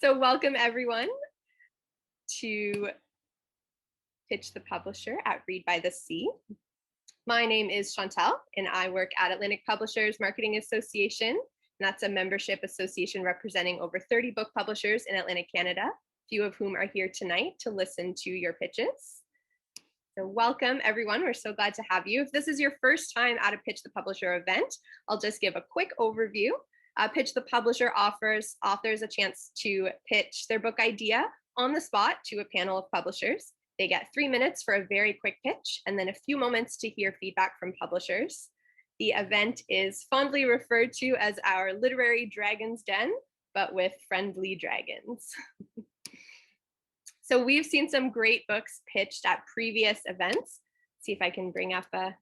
So welcome everyone to Pitch the Publisher at Read by the Sea. My name is Chantel and I work at Atlantic Publishers Marketing Association. And that's a membership association representing over 30 book publishers in Atlantic Canada, few of whom are here tonight to listen to your pitches. So welcome everyone, we're so glad to have you. If this is your first time at a Pitch the Publisher event, I'll just give a quick overview. Pitch the Publisher offers authors a chance to pitch their book idea on the spot to a panel of publishers. They get 3 minutes for a very quick pitch and then a few moments to hear feedback from publishers. The event is fondly referred to as our literary dragon's den, but with friendly dragons. So we've seen some great books pitched at previous events. See if I can bring up a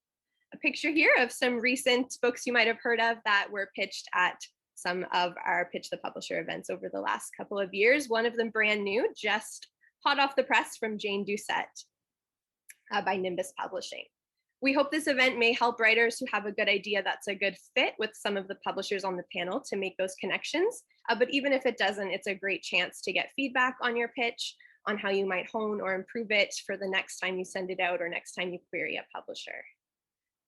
picture here of some recent books you might have heard of that were pitched at some of our Pitch the Publisher events over the last couple of years. One of them brand new, just hot off the press from Jane Doucette by Nimbus Publishing. We hope this event may help writers who have a good idea that's a good fit with some of the publishers on the panel to make those connections. But even if it doesn't, it's a great chance to get feedback on your pitch, on how you might hone or improve it for the next time you send it out or next time you query a publisher.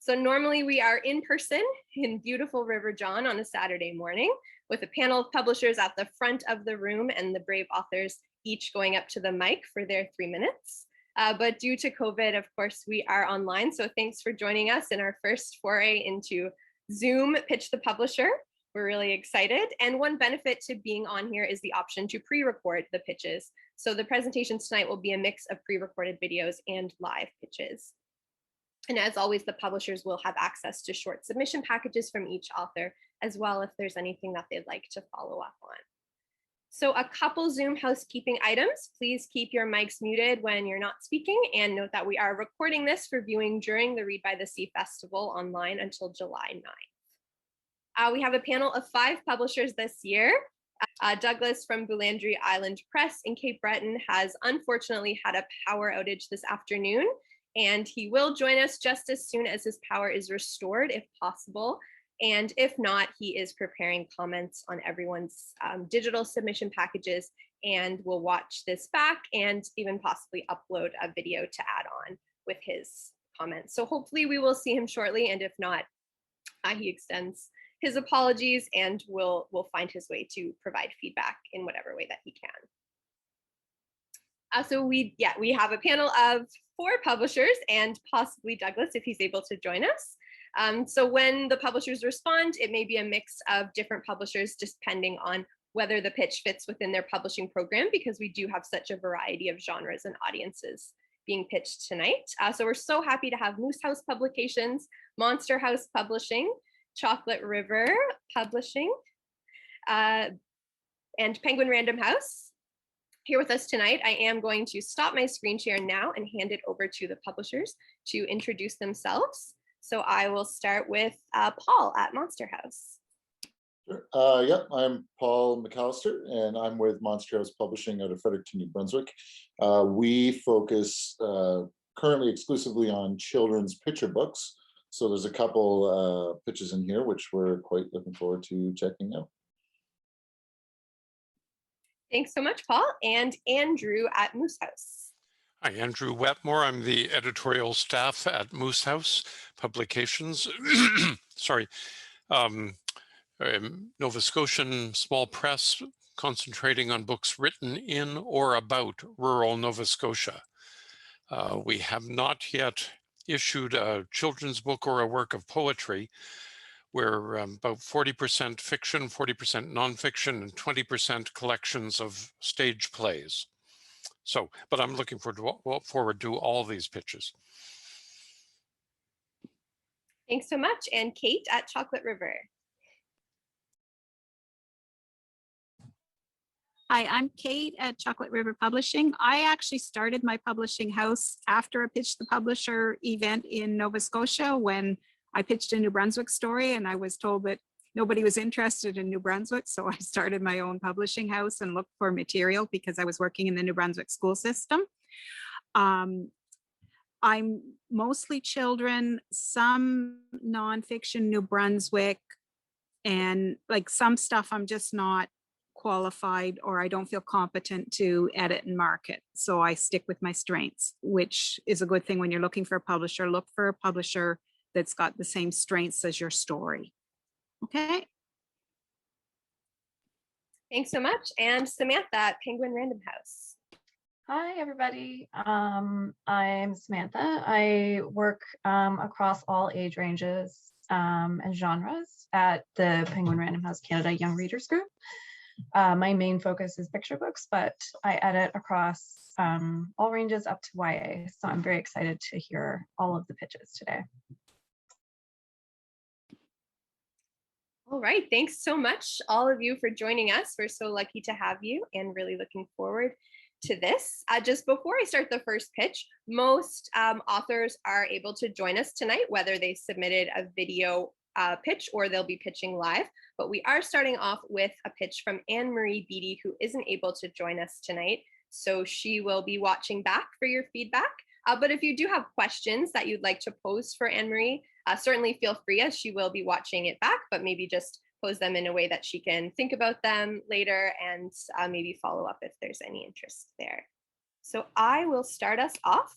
So normally we are in person in beautiful River John on a Saturday morning with a panel of publishers at the front of the room and the brave authors each going up to the mic for their 3 minutes. But due to COVID, of course, we are online. So thanks for joining us in our first foray into Zoom Pitch the Publisher. We're really excited. And one benefit to being on here is the option to pre-record the pitches. So the presentations tonight will be a mix of pre-recorded videos and live pitches. And as always, the publishers will have access to short submission packages from each author, as well if there's anything that they'd like to follow up on. So a couple Zoom housekeeping items. Please keep your mics muted when you're not speaking, and note that we are recording this for viewing during the Read by the Sea Festival online until July 9th. We have a panel of 5 publishers this year. Douglas from Boulandry Island Press in Cape Breton has unfortunately had a power outage this afternoon, and he will join us just as soon as his power is restored, if possible. And if not, he is preparing comments on everyone's digital submission packages and will watch this back and even possibly upload a video to add on with his comments. So hopefully we will see him shortly, and if not, he extends his apologies and will find his way to provide feedback in whatever way that he can. So we have a panel of 4 publishers and possibly Douglas if he's able to join us. So when the publishers respond, it may be a mix of different publishers just depending on whether the pitch fits within their publishing program, because we do have such a variety of genres and audiences being pitched tonight. So we're so happy to have Moose House Publications, Monster House Publishing, Chocolate River Publishing, and Penguin Random House here with us tonight. I am going to stop my screen share now and hand it over to the publishers to introduce themselves. So I will start with Paul at Monster House. Sure. I'm Paul McAllister, and I'm with Monster House Publishing out of Fredericton, New Brunswick. We focus currently exclusively on children's picture books. So there's a couple pitches in here, which we're quite looking forward to checking out. Thanks so much, Paul. And Andrew at Moose House. Hi, Andrew Wetmore. I'm the editorial staff at Moose House Publications. Sorry. Nova Scotian small press concentrating on books written in or about rural Nova Scotia. We have not yet issued a children's book or a work of poetry. We're about 40% fiction, 40% nonfiction, and 20% collections of stage plays. So, but I'm looking forward to all these pitches. Thanks so much. And Kate at Chocolate River. Hi, I'm Kate at Chocolate River Publishing. I actually started my publishing house after a Pitch the Publisher event in Nova Scotia when I pitched a New Brunswick story and I was told that nobody was interested in New Brunswick. So I started my own publishing house and looked for material because I was working in the New Brunswick school system. I'm mostly children, some nonfiction New Brunswick, and like some stuff I'm just not qualified or I don't feel competent to edit and market. So I stick with my strengths, which is a good thing when you're looking for a publisher. Look for a publisher that's got the same strengths as your story. Okay. Thanks so much. And Samantha at Penguin Random House. Hi, everybody. I'm Samantha. I work across all age ranges and genres at the Penguin Random House Canada Young Readers Group. My main focus is picture books, but I edit across all ranges up to YA. So I'm very excited to hear all of the pitches today. All right, thanks so much, all of you, for joining us. We're so lucky to have you and really looking forward to this. Just before I start the first pitch, most authors are able to join us tonight, whether they submitted a video pitch or they'll be pitching live. But we are starting off with a pitch from Anne-Marie Beattie, who isn't able to join us tonight. So she will be watching back for your feedback. But if you do have questions that you'd like to pose for Anne-Marie, certainly feel free, as she will be watching it back, but maybe just pose them in a way that she can think about them later and maybe follow up if there's any interest there. So I will start us off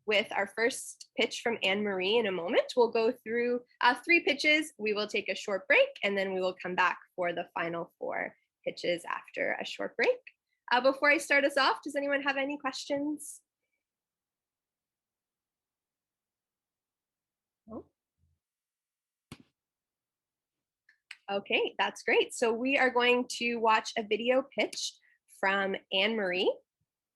with our first pitch from Anne-Marie in a moment. We'll go through 3 pitches. We will take a short break, and then we will come back for the final 4 pitches after a short break. Before I start us off, does anyone have any questions? No? Okay, that's great. So we are going to watch a video pitch from Anne-Marie.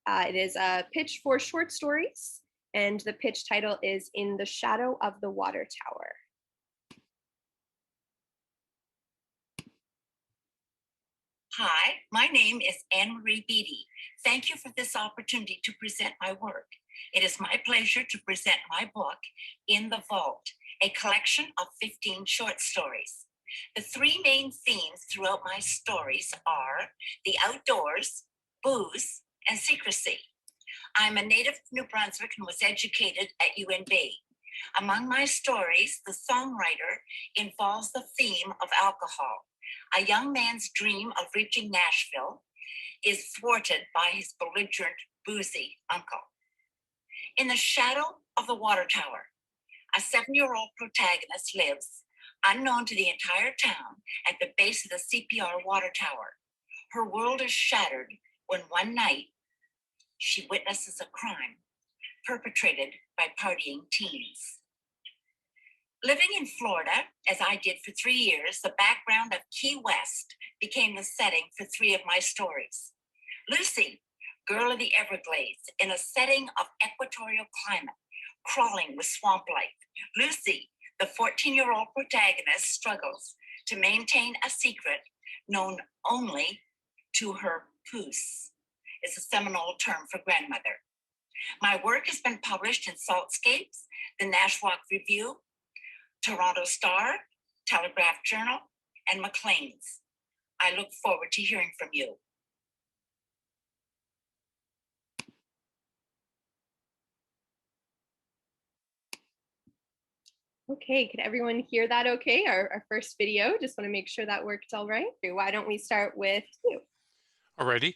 It is a pitch for short stories, and the pitch title is In the Shadow of the Water Tower. Hi, my name is Anne-Marie Beattie. Thank you for this opportunity to present my work. It is my pleasure to present my book, In the Vault, a collection of 15 short stories. The 3 main themes throughout my stories are the outdoors, booze, and secrecy. I'm a native of New Brunswick and was educated at UNB. Among my stories, the songwriter involves the theme of alcohol. A young man's dream of reaching Nashville is thwarted by his belligerent, boozy uncle. In the shadow of the water tower, a 7-year-old protagonist lives, unknown to the entire town, at the base of the CPR water tower. Her world is shattered when one night she witnesses a crime perpetrated by partying teens. Living in Florida, as I did for 3 years, the background of Key West became the setting for 3 of my stories. Lucy, girl of the Everglades, in a setting of equatorial climate, crawling with swamp life. Lucy, the 14-year-old protagonist, struggles to maintain a secret known only to her puce. It's a Seminole term for grandmother. My work has been published in Saltscapes, the Nashwauk Review, Toronto Star, Telegraph Journal, and Maclean's. I look forward to hearing from you. Okay, could everyone hear that okay? Our first video, just want to make sure that worked all right. Why don't we start with you? Alrighty.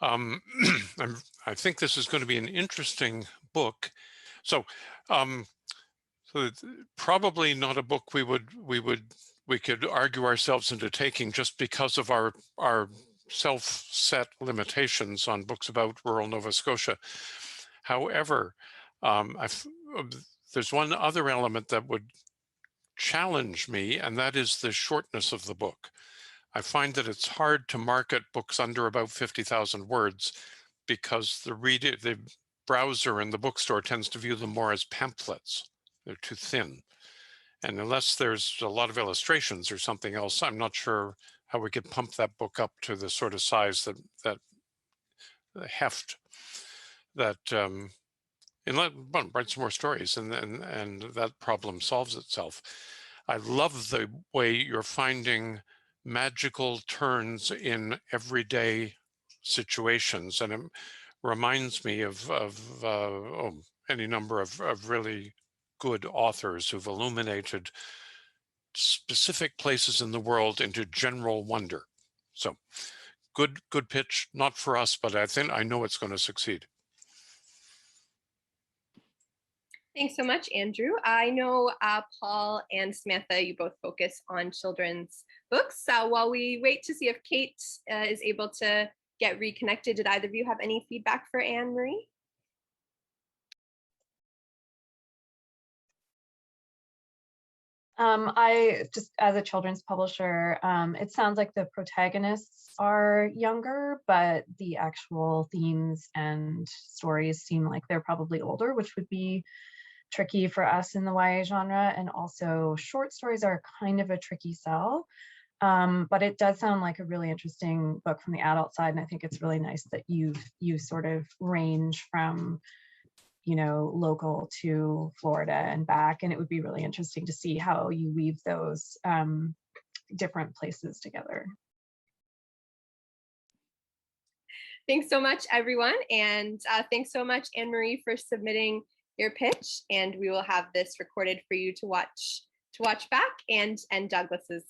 I think this is going to be an interesting book. So it's probably not a book we could argue ourselves into taking just because of our self-set limitations on books about rural Nova Scotia. However, there's one other element that would challenge me, and that is the shortness of the book. I find that it's hard to market books under about 50,000 words because the browser in the bookstore tends to view them more as pamphlets. They're too thin. And unless there's a lot of illustrations or something else, I'm not sure how we could pump that book up to the sort of size that heft that write some more stories, and that problem solves itself. I love the way you're finding magical turns in everyday situations, and it reminds me of any number of really good authors who've illuminated specific places in the world into general wonder. So good pitch, not for us, but I know it's going to succeed. Thanks so much, Andrew. I know Paul and Samantha, you both focus on children's books. While we wait to see if Kate is able to get reconnected, did either of you have any feedback for Anne Marie? I just, as a children's publisher, it sounds like the protagonists are younger, but the actual themes and stories seem like they're probably older, which would be tricky for us in the YA genre. And also short stories are kind of a tricky sell. But it does sound like a really interesting book from the adult side. And I think it's really nice that you sort of range from, you know, local to Florida and back. And it would be really interesting to see how you weave those different places together. Thanks so much, everyone. And thanks so much, Anne Marie, for submitting your pitch. And we will have this recorded for you to watch back, and Douglas's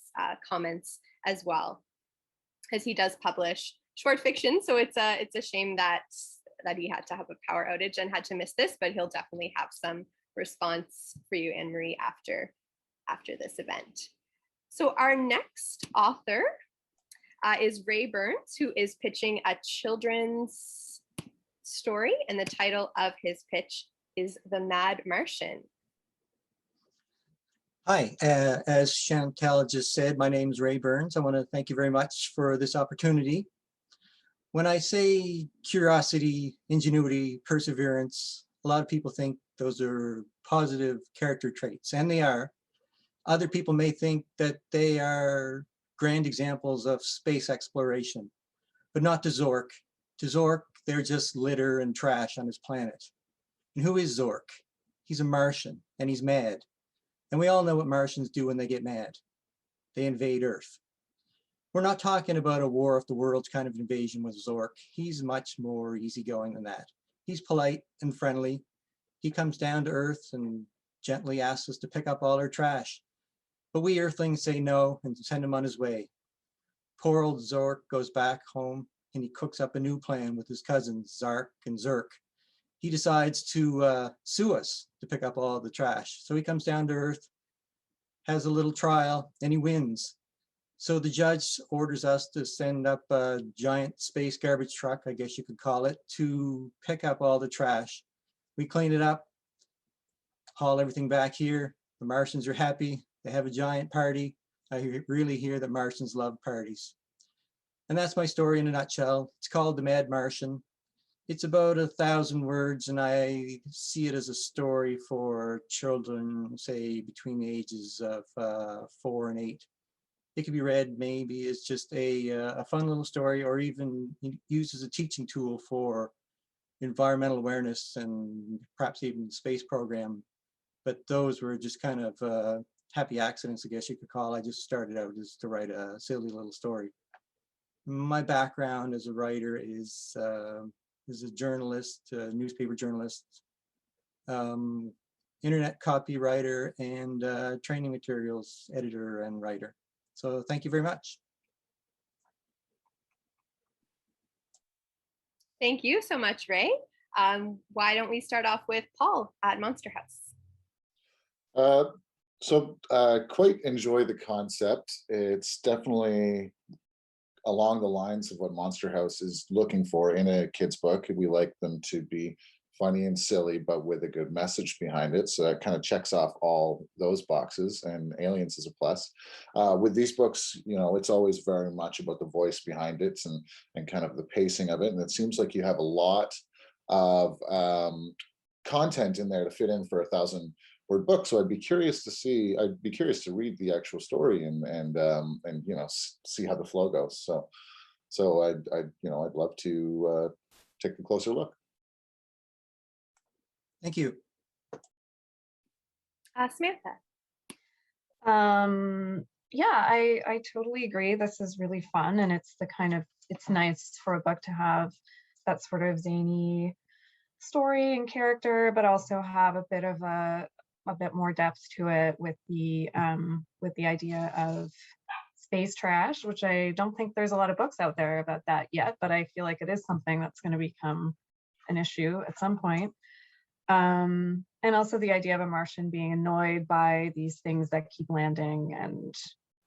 comments as well, because he does publish short fiction. So it's a shame that he had to have a power outage and had to miss this, but he'll definitely have some response for you, Anne Marie, after this event. So our next author is Ray Burns, who is pitching a children's story, and the title of his pitch is The Mad Martian. Hi, as Chantal just said, my name is Ray Burns. I want to thank you very much for this opportunity. When I say curiosity, ingenuity, perseverance, a lot of people think those are positive character traits, and they are. Other people may think that they are grand examples of space exploration, but not to Zork. To Zork, they're just litter and trash on his planet. And who is Zork? He's a Martian, and he's mad. And we all know what Martians do when they get mad. They invade Earth. We're not talking about a war of the worlds kind of invasion with Zork. He's much more easygoing than that. He's polite and friendly. He comes down to Earth and gently asks us to pick up all our trash. But we Earthlings say no and send him on his way. Poor old Zork goes back home and he cooks up a new plan with his cousins, Zark and Zerk. He decides to sue us to pick up all the trash. So he comes down to Earth, has a little trial, and he wins. So the judge orders us to send up a giant space garbage truck, I guess you could call it, to pick up all the trash. We clean it up, haul everything back here. The Martians are happy. They have a giant party. I really hear that Martians love parties. And that's my story in a nutshell. It's called The Mad Martian. It's about 1,000 words, and I see it as a story for children, say, between the ages of 4 and 8. It could be read maybe as just a fun little story, or even used as a teaching tool for environmental awareness and perhaps even space program. But those were just kind of happy accidents, I guess you could call. I just started out just to write a silly little story. My background as a writer is a journalist, a newspaper journalist, internet copywriter, and training materials editor and writer. So thank you very much. Thank you so much, Ray. Why don't we start off with Paul at Monster House? Quite enjoy the concept. It's definitely along the lines of what Monster House is looking for in a kid's book. We like them to be funny and silly, but with a good message behind it. So that kind of checks off all those boxes, and Aliens is a plus. With these books, you know, it's always very much about the voice behind it and kind of the pacing of it. And it seems like you have a lot of content in there to fit in for 1,000-word book. So I'd be curious to read the actual story and you know, see how the flow goes. So I'd love to take a closer look. Thank you. Samantha. Yeah, I totally agree. This is really fun, and it's nice for a book to have that sort of zany story and character, but also have a bit more depth to it with the idea of space trash, which I don't think there's a lot of books out there about that yet, but I feel like it is something that's going to become an issue at some point. And also the idea of a Martian being annoyed by these things that keep landing and,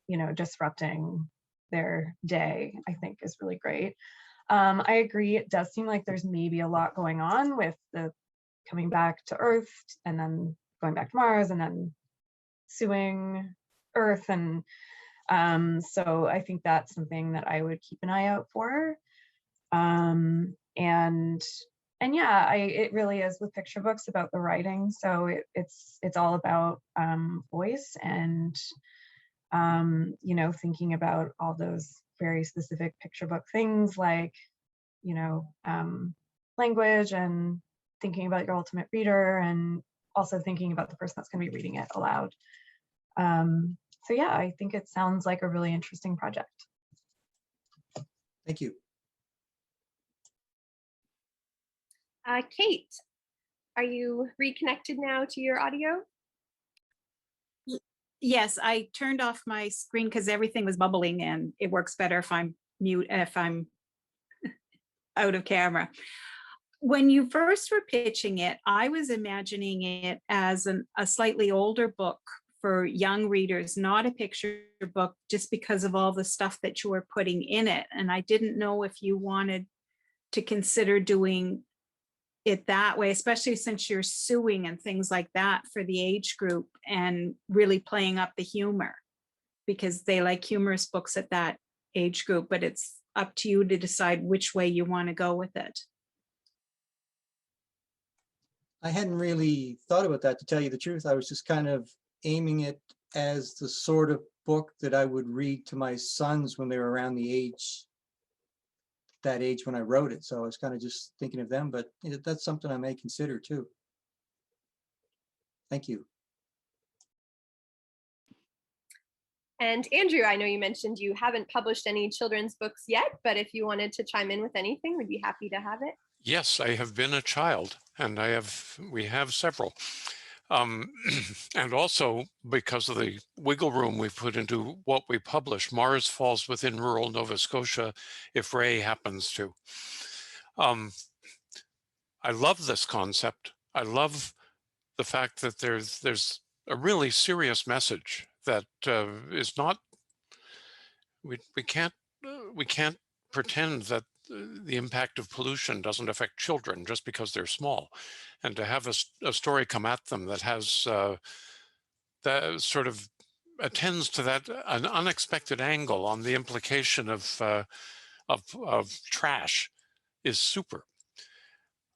you know, disrupting their day, I think is really great. I agree. It does seem like there's maybe a lot going on with the coming back to Earth and then going back to Mars and then suing Earth. And so I think that's something that I would keep an eye out for. And yeah, it really is with picture books about the writing. So it's all about voice and, you know, thinking about all those very specific picture book things like, you know, language and thinking about your ultimate reader and also thinking about the person that's going to be reading it aloud. So yeah, I think it sounds like a really interesting project. Thank you. Kate, are you reconnected now to your audio? Yes, I turned off my screen because everything was bubbling, and it works better if I'm out of camera. When you first were pitching it, I was imagining it as a slightly older book for young readers, not a picture book, just because of all the stuff that you were putting in it. And I didn't know if you wanted to consider doing it that way, especially since you're suing and things like that for the age group and really playing up the humor, because they like humorous books at that age group, but it's up to you to decide which way you want to go with it. I hadn't really thought about that, to tell you the truth. I was just kind of aiming it as the sort of book that I would read to my sons when they were around that age when I wrote it. So I was kind of just thinking of them, but that's something I may consider too. Thank you. And Andrew, I know you mentioned you haven't published any children's books yet, but if you wanted to chime in with anything, we'd be happy to have it. Yes, I have been a child, and we have several. And also because of the wiggle room we put into what we publish, Mars falls within rural Nova Scotia if Ray happens to. I love this concept. I love the fact that there's a really serious message that is not, we can't pretend that the impact of pollution doesn't affect children just because they're small, and to have a story come at them that has that sort of attends to that an unexpected angle on the implication of trash is super.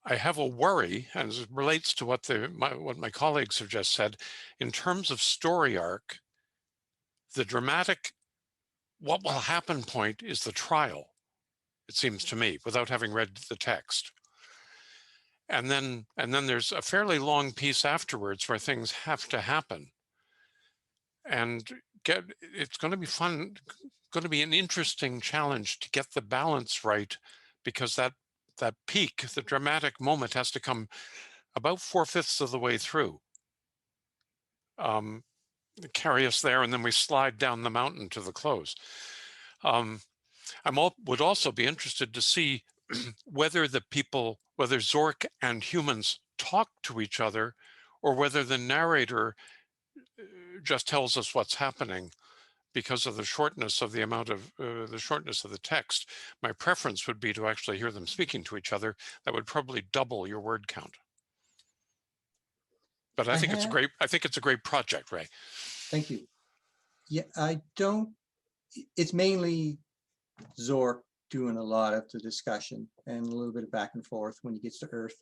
I have a worry, and it relates to what my colleagues have just said, in terms of story arc. The dramatic, what will happen point is the trial, it seems to me, without having read the text. And then there's a fairly long piece afterwards where things have to happen. And it's going to be fun, going to be an interesting challenge to get the balance right, because that peak, the dramatic moment, has to come about 4/5 of the way through. Carry us there, and then we slide down the mountain to the close. Would also be interested to see whether whether Zork and humans talk to each other, or whether the narrator just tells us what's happening because of the shortness of the shortness of the text. My preference would be to actually hear them speaking to each other. That would probably double your word count. But I think it's a great project, Ray. Thank you. Yeah, it's mainly Zork doing a lot of the discussion and a little bit of back and forth when he gets to Earth.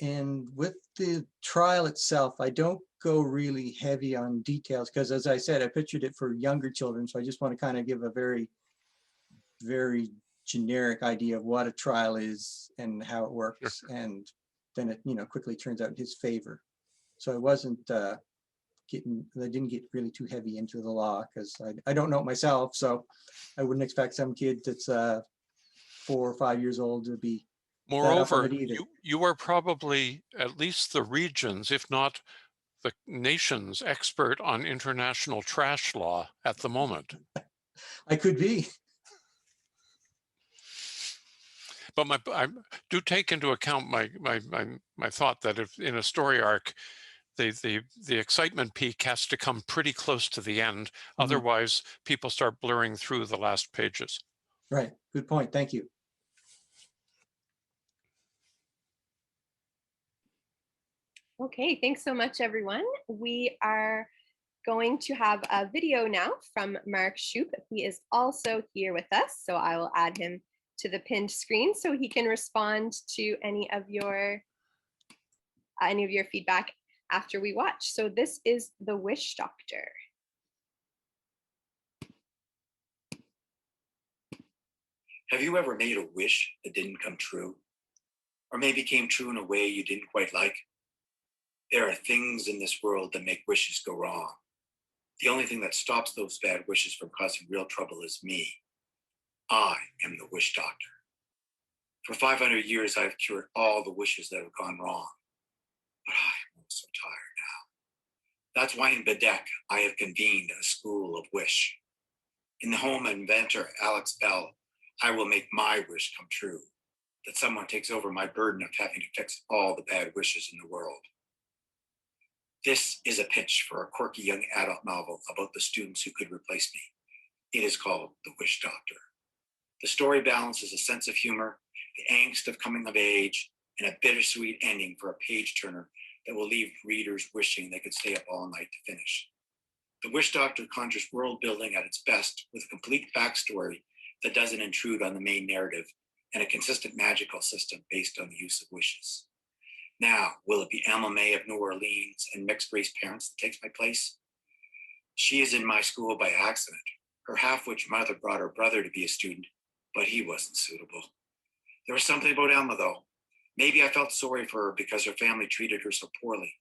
And with the trial itself, I don't go really heavy on details because, as I said, I pictured it for younger children. So I just want to kind of give a very, very generic idea of what a trial is and how it works. Sure. And then it, quickly turns out in his favor. So I wasn't I didn't get really too heavy into the law because I don't know it myself. So I wouldn't expect some kid that's 4 or 5 years old to be. Moreover, you are probably, at least the regions, if not the nation's expert on international trash law at the moment. I could be. But I do take into account my thought that if in a story arc, the excitement peak has to come pretty close to the end. Otherwise, people start blurring through the last pages. Right. Good point. Thank you. Okay, thanks so much, everyone. We are going to have a video now from Mark Shoup. He is also here with us, so I will add him to the pinned screen so he can respond to any of your feedback after we watch. So this is The Wish Doctor. Have you ever made a wish that didn't come true? Or maybe came true in a way you didn't quite like? There are things in this world that make wishes go wrong. The only thing that stops those bad wishes from causing real trouble is me. I am the wish doctor. For 500 years, I've cured all the wishes that have gone wrong. But I'm so tired now. That's why in Bedeque, I have convened a school of wish. In the home of inventor Alex Bell, I will make my wish come true, that someone takes over my burden of having to fix all the bad wishes in the world. This is a pitch for a quirky young adult novel about the students who could replace me. It is called The Wish Doctor. The story balances a sense of humor, the angst of coming of age, and a bittersweet ending for a page turner that will leave readers wishing they could stay up all night to finish. The Wish Doctor conjures world building at its best with a complete backstory that doesn't intrude on the main narrative and a consistent magical system based on the use of wishes. Now, will it be Alma May of New Orleans and mixed race parents that takes my place? She is in my school by accident. Her half-witch mother brought her brother to be a student, but he wasn't suitable. There was something about Alma though. Maybe I felt sorry for her because her family treated her so poorly.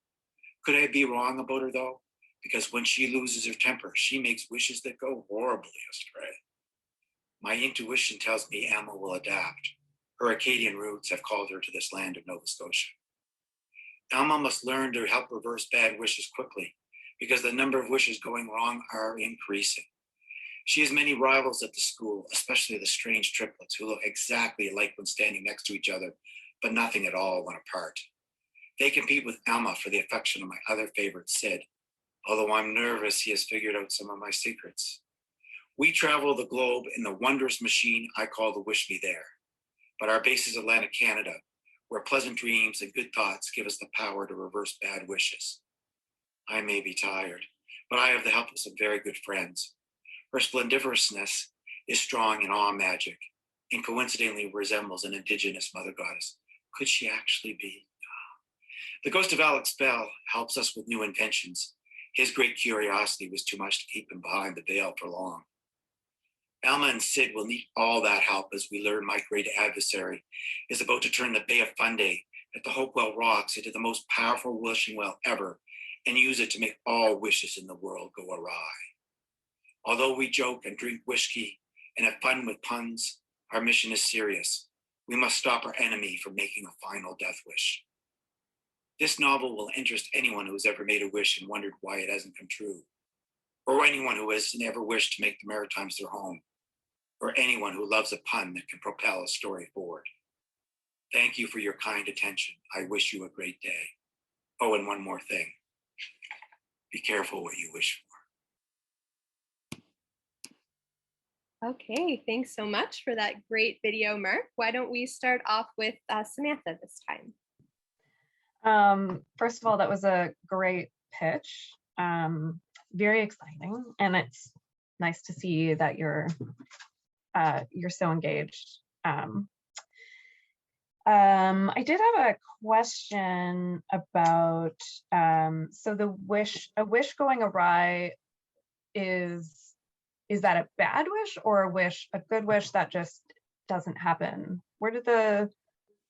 Could I be wrong about her though? Because when she loses her temper, she makes wishes that go horribly astray. My intuition tells me Alma will adapt. Her Acadian roots have called her to this land of Nova Scotia. Alma must learn to help reverse bad wishes quickly because the number of wishes going wrong are increasing. She has many rivals at the school, especially the strange triplets who look exactly alike when standing next to each other, but nothing at all when apart. They compete with Alma for the affection of my other favorite, Sid. Although I'm nervous, he has figured out some of my secrets. We travel the globe in the wondrous machine I call the Wish Me There. But our base is Atlantic Canada, where pleasant dreams and good thoughts give us the power to reverse bad wishes. I may be tired, but I have the help of some very good friends. Her splendiferousness is strong in awe magic and coincidentally resembles an indigenous mother goddess. Could she actually be? The ghost of Alex Bell helps us with new inventions. His great curiosity was too much to keep him behind the veil for long. Alma and Sid will need all that help as we learn my great adversary is about to turn the Bay of Fundy at the Hopewell Rocks into the most powerful wishing well ever and use it to make all wishes in the world go awry. Although we joke and drink whiskey and have fun with puns, our mission is serious. We must stop our enemy from making a final death wish. This novel will interest anyone who has ever made a wish and wondered why it hasn't come true, or anyone who has never wished to make the Maritimes their home, or anyone who loves a pun that can propel a story forward. Thank you for your kind attention. I wish you a great day. Oh, and one more thing. Be careful what you wish for. Okay, thanks so much for that great video, Mark. Why don't we start off with Samantha this time? First of all, that was a great pitch. Very exciting, and it's nice to see that you're so engaged. I did have a question about so a wish going awry is that a bad wish or a good wish that just doesn't happen?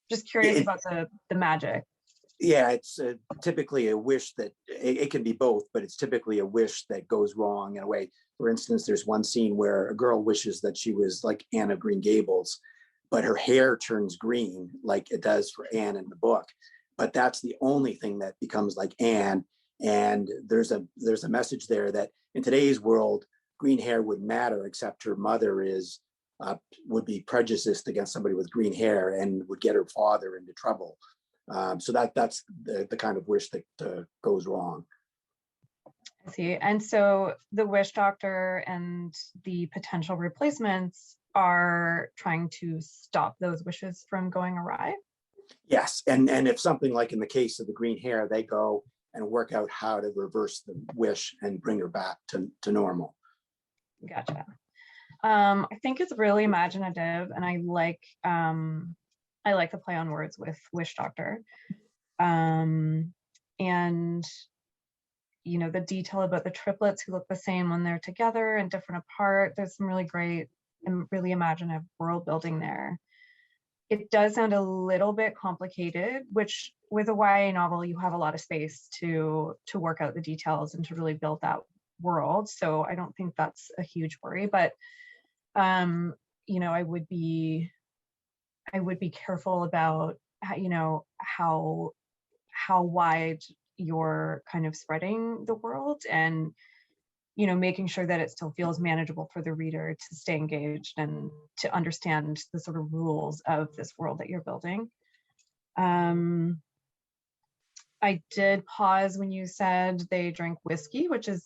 Just curious about the magic. Yeah, it's typically a wish that it can be both, but it's typically a wish that goes wrong in a way. For instance, there's one scene where a girl wishes that she was like Anne of Green Gables, but her hair turns green like it does for Anne in the book. But that's the only thing that becomes like Anne. And there's a message there that in today's world, green hair would matter, except her mother would be prejudiced against somebody with green hair and would get her father into trouble. So that's the kind of wish that goes wrong. I see. And so the witch doctor and the potential replacements are trying to stop those wishes from going awry. Yes, and if something like in the case of the green hair, they go and work out how to reverse the wish and bring her back to normal. Gotcha. I think it's really imaginative, and I like the play on words with witch doctor. And you know, the detail about the triplets who look the same when they're together and different apart. There's some really great and really imaginative world building there. It does sound a little bit complicated, which with a YA novel, you have a lot of space to work out the details and to really build that world. So I don't think that's a huge worry, but you know, I would be careful about how wide you're kind of spreading the world, and you know, making sure that it still feels manageable for the reader to stay engaged and to understand the sort of rules of this world that you're building. I did pause when you said they drank whiskey, which is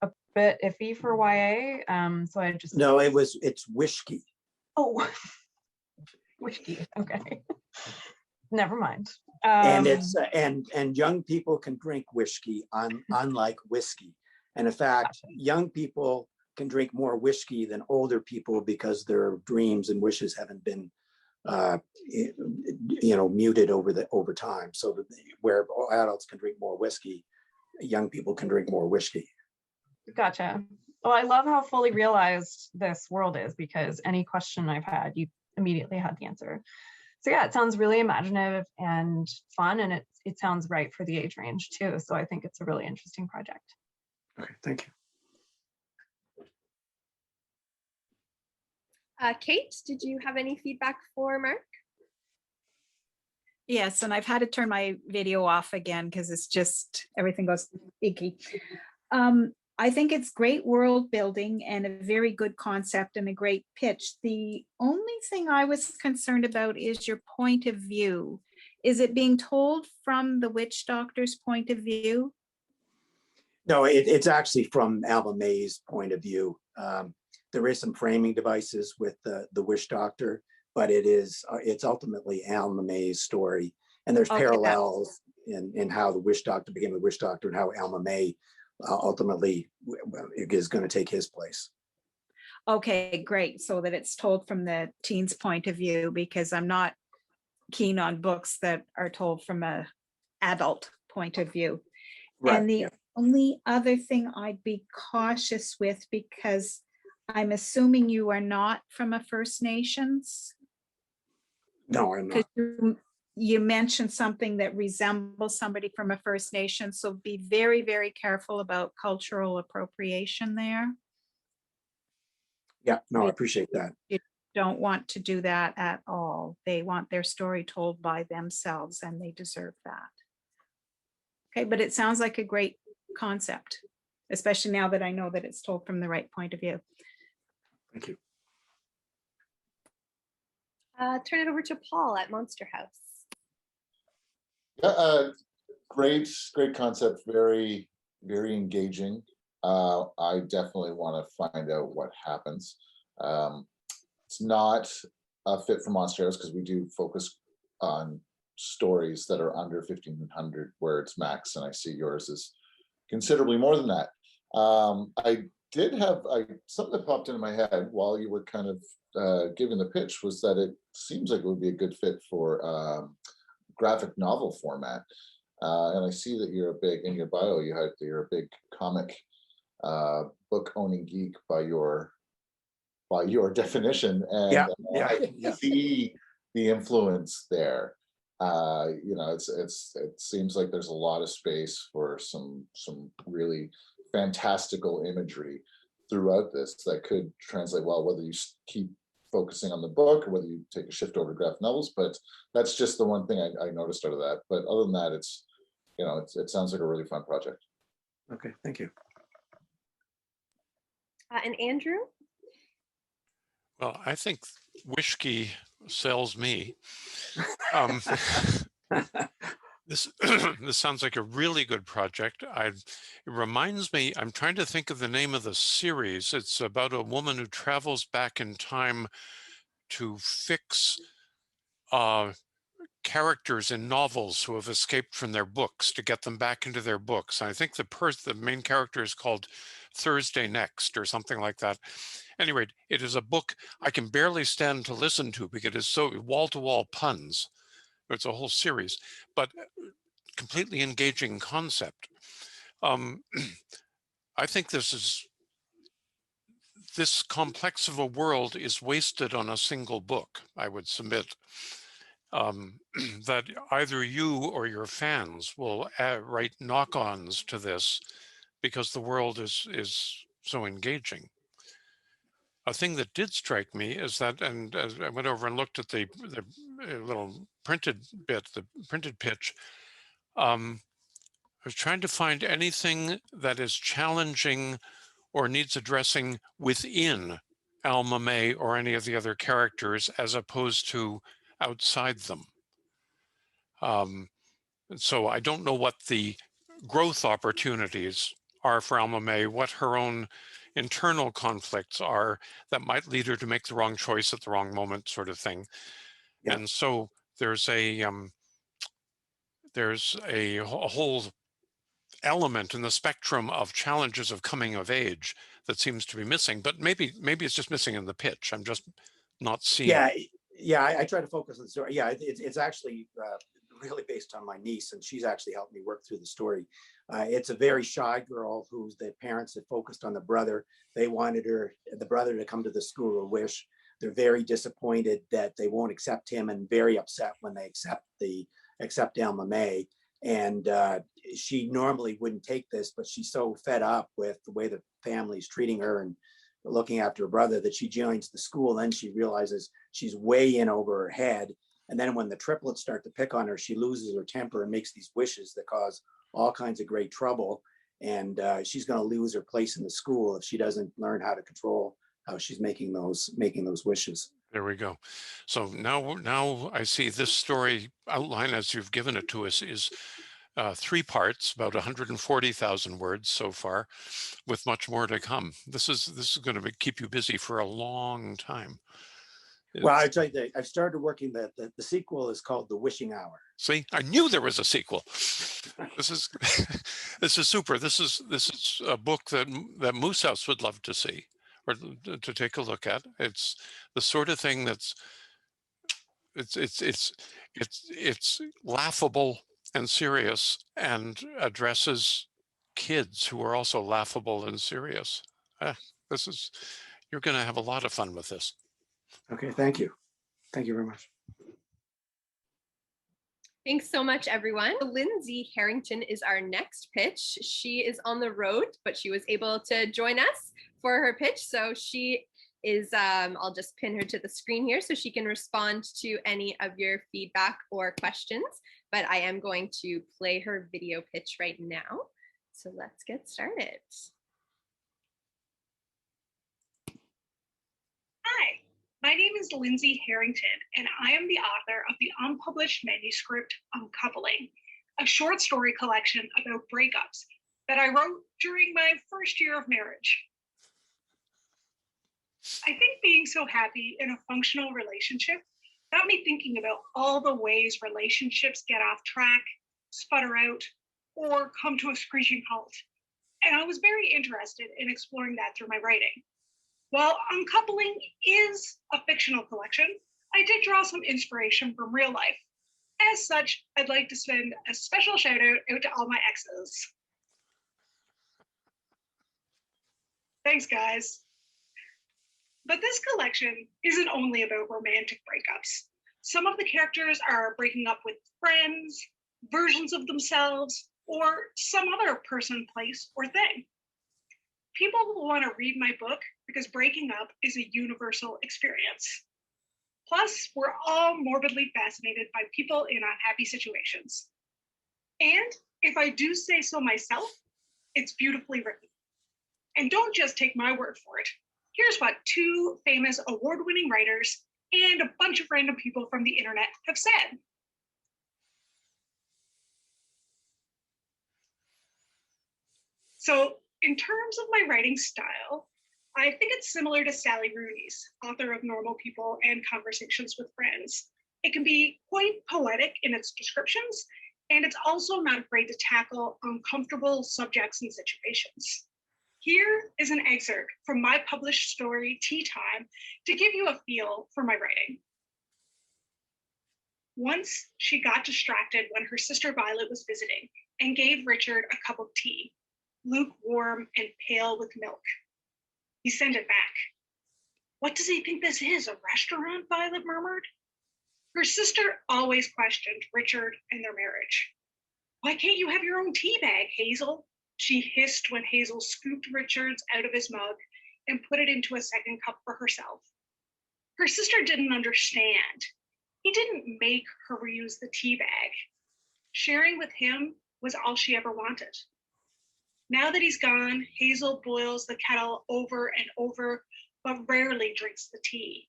a bit iffy for YA. So I just No, it's whiskey. Oh, whiskey. Okay, never mind. And it's and young people can drink whiskey unlike whiskey. And in fact, young people can drink more whiskey than older people because their dreams and wishes haven't been, muted over time. So that where adults can drink more whiskey, young people can drink more whiskey. Gotcha. Well, I love how fully realized this world is, because any question I've had, you immediately had the answer. So yeah, it sounds really imaginative and fun, and it sounds right for the age range too. So I think it's a really interesting project. Okay, thank you. Kate, did you have any feedback for Mark? Yes, and I've had to turn my video off again because it's just, everything goes icky. I think it's great world building and a very good concept and a great pitch. The only thing I was concerned about is your point of view. Is it being told from the witch doctor's point of view? No, it's actually from Alma May's point of view. There is some framing devices with the witch doctor, but it's ultimately Alma May's story. And there's parallels in how the witch doctor became the witch doctor and how Alma May ultimately is going to take his place. Okay, great. So that it's told from the teen's point of view, because I'm not keen on books that are told from an adult point of view. Right, and the only other thing I'd be cautious with, because I'm assuming you are not from a First Nations. No, I'm not. You mentioned something that resembles somebody from a First Nation, so be very, very careful about cultural appropriation there. Yeah, no, I appreciate that. You don't want to do that at all. They want their story told by themselves, and they deserve that. Okay, but it sounds like a great concept, especially now that I know that it's told from the right point of view. Thank you. Turn it over to Paul at Monster House. Yeah, great concept, very, very engaging. I definitely want to find out what happens. It's not a fit for Monster House because we do focus on stories that are under 1,500 words max, and I see yours is considerably more than that. I did have something that popped into my head while you were kind of giving the pitch, was that it seems like it would be a good fit for graphic novel format. And I see that you're a big, in your bio, you're a big comic book owning geek by your definition, and I see the influence there. It seems like there's a lot of space for some really fantastical imagery throughout this that could translate well, whether you keep focusing on the book or whether you take a shift over to graphic novels. But that's just the one thing I noticed out of that. But other than that, it sounds like a really fun project. Okay, thank you. And Andrew? Well, I think Wishkey sells me. Um, this this sounds like a really good project. It reminds me, I'm trying to think of the name of the series. It's about a woman who travels back in time to fix characters in novels who have escaped from their books, to get them back into their books. And I think the main character is called Thursday Next or something like that. Anyway, it is a book I can barely stand to listen to because it is so wall-to-wall puns. It's a whole series, but completely engaging concept. I think this complex of a world is wasted on a single book, I would submit. That either you or your fans will write knock-ons to this because the world is so engaging. A thing that did strike me is that, and as I went over and looked at the little printed bit, the printed pitch, I was trying to find anything that is challenging or needs addressing within Alma May or any of the other characters as opposed to outside them. So I don't know what the growth opportunities are for Alma May, what her own internal conflicts are that might lead her to make the wrong choice at the wrong moment, sort of thing. Yeah. And so there's a whole element in the spectrum of challenges of coming of age that seems to be missing, but maybe it's just missing in the pitch. I'm just not seeing. Yeah, I try to focus on the story. Yeah, it's actually really based on my niece, and she's actually helped me work through the story. It's a very shy girl whose the parents had focused on the brother. They wanted the brother to come to the school of Wish. They're very disappointed that they won't accept him, and very upset when they accept Alma May. And she normally wouldn't take this, but she's so fed up with the way the family's treating her and looking after her brother that she joins the school. Then she realizes she's way in over her head. And then when the triplets start to pick on her, she loses her temper and makes these wishes that cause all kinds of great trouble. And she's going to lose her place in the school if she doesn't learn how to control how she's making those wishes. There we go. So now I see this story outline as you've given it to us is 3 parts, about 140,000 words so far, with much more to come. This is going to keep you busy for a long time. Well, I tell you, I've started working the sequel is called The Wishing Hour. See, I knew there was a sequel. This is super. This is a book that Moose House would love to see or to take a look at. It's the sort of thing that's it's laughable and serious and addresses kids who are also laughable and serious. You're going to have a lot of fun with this. Okay, thank you. Thank you very much. Thanks so much, everyone. Lindsay Harrington is our next pitch. She is on the road, but she was able to join us for her pitch. So she is, I'll just pin her to the screen here so she can respond to any of your feedback or questions. But I am going to play her video pitch right now. So let's get started. Hi. My name is Lindsay Harrington, and I am the author of the unpublished manuscript Uncoupling, a short story collection about breakups that I wrote during my first year of marriage. I think being so happy in a functional relationship got me thinking about all the ways relationships get off track, sputter out, or come to a screeching halt. And I was very interested in exploring that through my writing. While Uncoupling is a fictional collection, I did draw some inspiration from real life. As such, I'd like to send a special shout out to all my exes. Thanks, guys. But this collection isn't only about romantic breakups. Some of the characters are breaking up with friends, versions of themselves, or some other person, place, or thing. People will want to read my book because breaking up is a universal experience. Plus, we're all morbidly fascinated by people in unhappy situations. And if I do say so myself, It's beautifully written. And don't just take my word for it. Here's what two famous award-winning writers and a bunch of random people from the internet have said. So in terms of my writing style, I think it's similar to Sally Rooney's, author of Normal People and Conversations with Friends. It can be quite poetic in its descriptions, and it's also not afraid to tackle uncomfortable subjects and situations. Here is an excerpt from my published story, Tea Time, to give you a feel for my writing. Once she got distracted when her sister Violet was visiting and gave Richard a cup of tea, lukewarm and pale with milk. He sent it back. What does he think this is, a restaurant? Violet murmured. Her sister always questioned Richard and their marriage. Why can't you have your own tea bag, Hazel? She hissed when Hazel scooped Richard's out of his mug and put it into a second cup for herself. Her sister didn't understand. He didn't make her reuse the tea bag. Sharing with him was all she ever wanted. Now that he's gone, Hazel boils the kettle over and over, but rarely drinks the tea.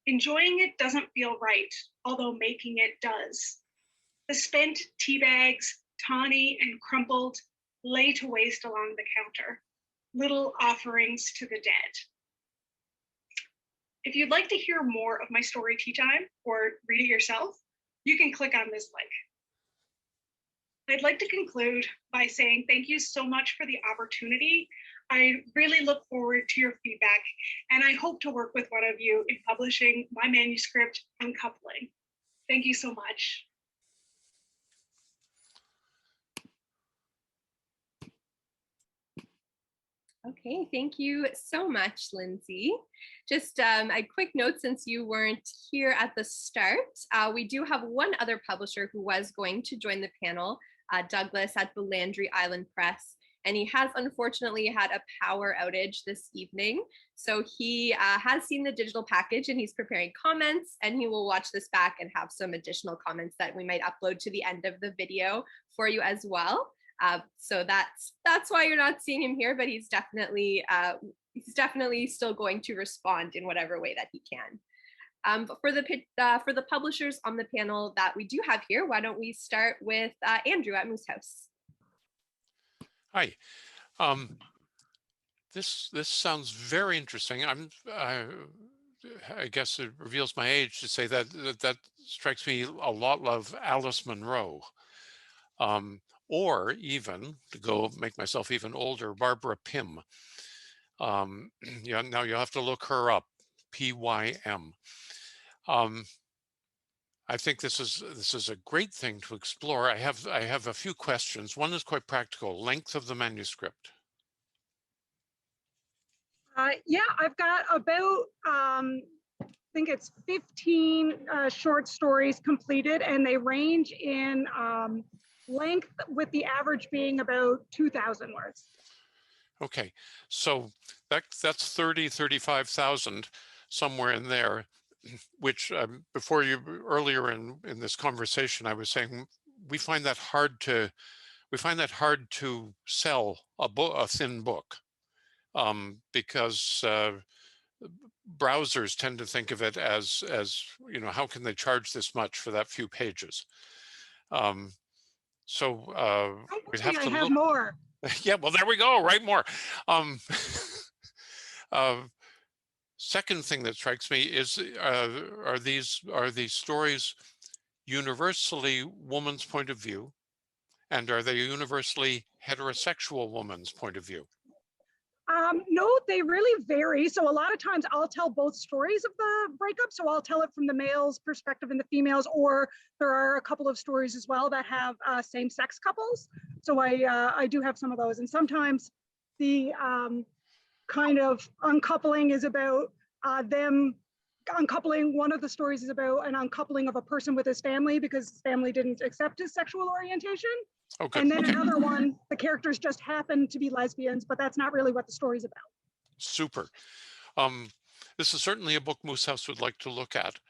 Enjoying it doesn't feel right, although making it does. The spent tea bags, tawny and crumpled, lay to waste along the counter, little offerings to the dead. If you'd like to hear more of my story Tea Time or read it yourself, you can click on this link. I'd like to conclude by saying thank you so much for the opportunity. I really look forward to your feedback, and I hope to work with one of you in publishing my manuscript, Uncoupling. Thank you so much. Okay, thank you so much, Lindsay. Just a quick note, since you weren't here at the start, we do have one other publisher who was going to join the panel, Douglas at the Landry Island Press, and he has unfortunately had a power outage this evening. So he has seen the digital package and he's preparing comments, and he will watch this back and have some additional comments that we might upload to the end of the video for you as well. So that's why you're not seeing him here, but he's definitely still going to respond in whatever way that he can. But for the publishers on the panel that we do have here, why don't we start with Andrew at Moose House? Hi. This sounds very interesting. I guess it reveals my age to say that strikes me a lot of Alice Munro. Or even, to go make myself even older, Barbara Pym. Yeah, now you'll have to look her up, P-Y-M. I think this is a great thing to explore. I have a few questions. One is quite practical. Length of the manuscript. Yeah, I've got about, I think it's 15 short stories completed, and they range in length, with the average being about 2,000 words. Okay, so that's 35,000, somewhere in there, which before you, earlier in this conversation, I was saying we find that hard to sell a thin book, because browsers tend to think of it as how can they charge this much for that few pages? So we'd have to look more. Yeah, well, there we go. Write more. Second thing that strikes me is are these stories universally woman's point of view, and are they universally heterosexual woman's point of view? No, they really vary. So a lot of times I'll tell both stories of the breakup. So I'll tell it from the male's perspective and the female's, or there are a couple of stories as well that have same-sex couples. So I do have some of those. And sometimes the kind of uncoupling is about them uncoupling. One of the stories is about an uncoupling of a person with his family because his family didn't accept his sexual orientation. Okay. And then another one, the characters just happen to be lesbians, but that's not really what the story's about. Super. This is certainly a book Moose House would like to look at.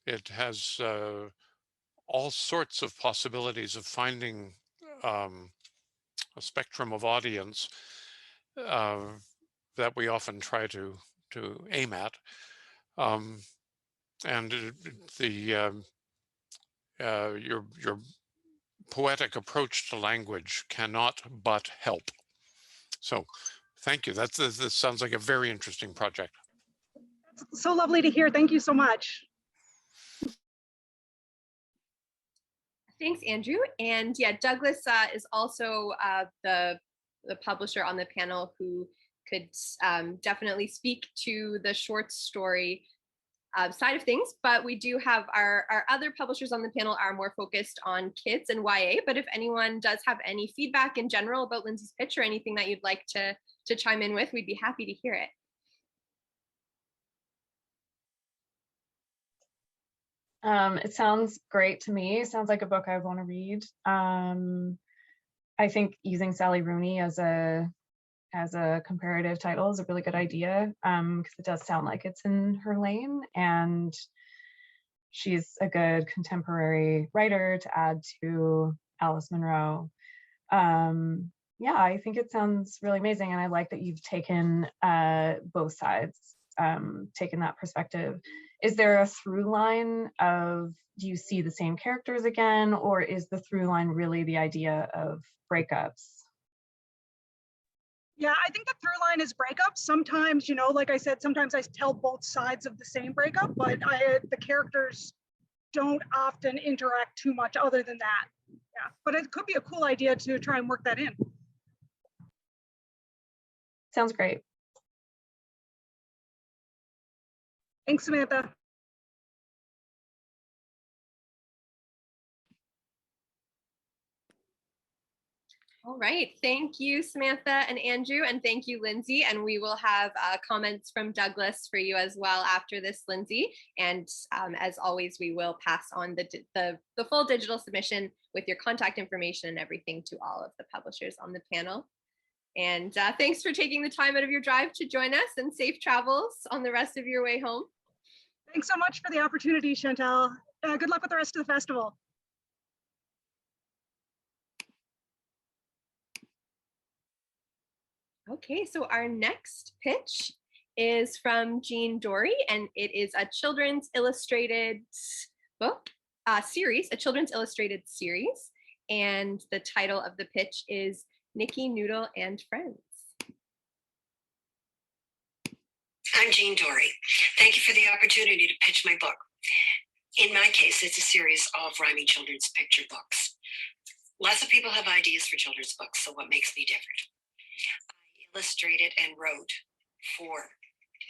It has all sorts of possibilities of finding spectrum of audience that we often try to aim at. And your poetic approach to language cannot but help. So thank you. That sounds like a very interesting project. It's so lovely to hear. Thank you so much. Thanks, Andrew. And yeah, Douglas is also the publisher on the panel who could definitely speak to the short story side of things, but we do have our other publishers on the panel are more focused on kids and YA. But if anyone does have any feedback in general about Lindsay's pitch or anything that you'd like to chime in with, we'd be happy to hear it. It sounds great to me. It sounds like a book I would want to read. I think using Sally Rooney as a comparative title is a really good idea, because it does sound like it's in her lane, and she's a good contemporary writer to add to Alice Munro. Yeah, I think it sounds really amazing, and I like that you've taken both sides, taken that perspective. Is there a through line of, do you see the same characters again, or is the through line really the idea of breakups? Yeah, I think the through line is breakups. Sometimes, you know, like I said, sometimes I tell both sides of the same breakup, but the characters don't often interact too much other than that. Yeah, but it could be a cool idea to try and work that in. Sounds great. Thanks, Samantha. All right, thank you, Samantha and Andrew, and thank you, Lindsay. And we will have comments from Douglas for you as well after this, Lindsay. And as always, we will pass on the full digital submission with your contact information and everything to all of the publishers on the panel. And thanks for taking the time out of your drive to join us, and safe travels on the rest of your way home. Thanks so much for the opportunity, Chantal. Good luck with the rest of the festival. Okay, so our next pitch is from Jean Dory, and it is a children's illustrated book series, a children's illustrated series. And the title of the pitch is Nicky Noodle and Friends. I'm Jean Dory. Thank you for the opportunity to pitch my book. In my case, it's a series of rhyming children's picture books. Lots of people have ideas for children's books, so what makes me different? I illustrated and wrote 4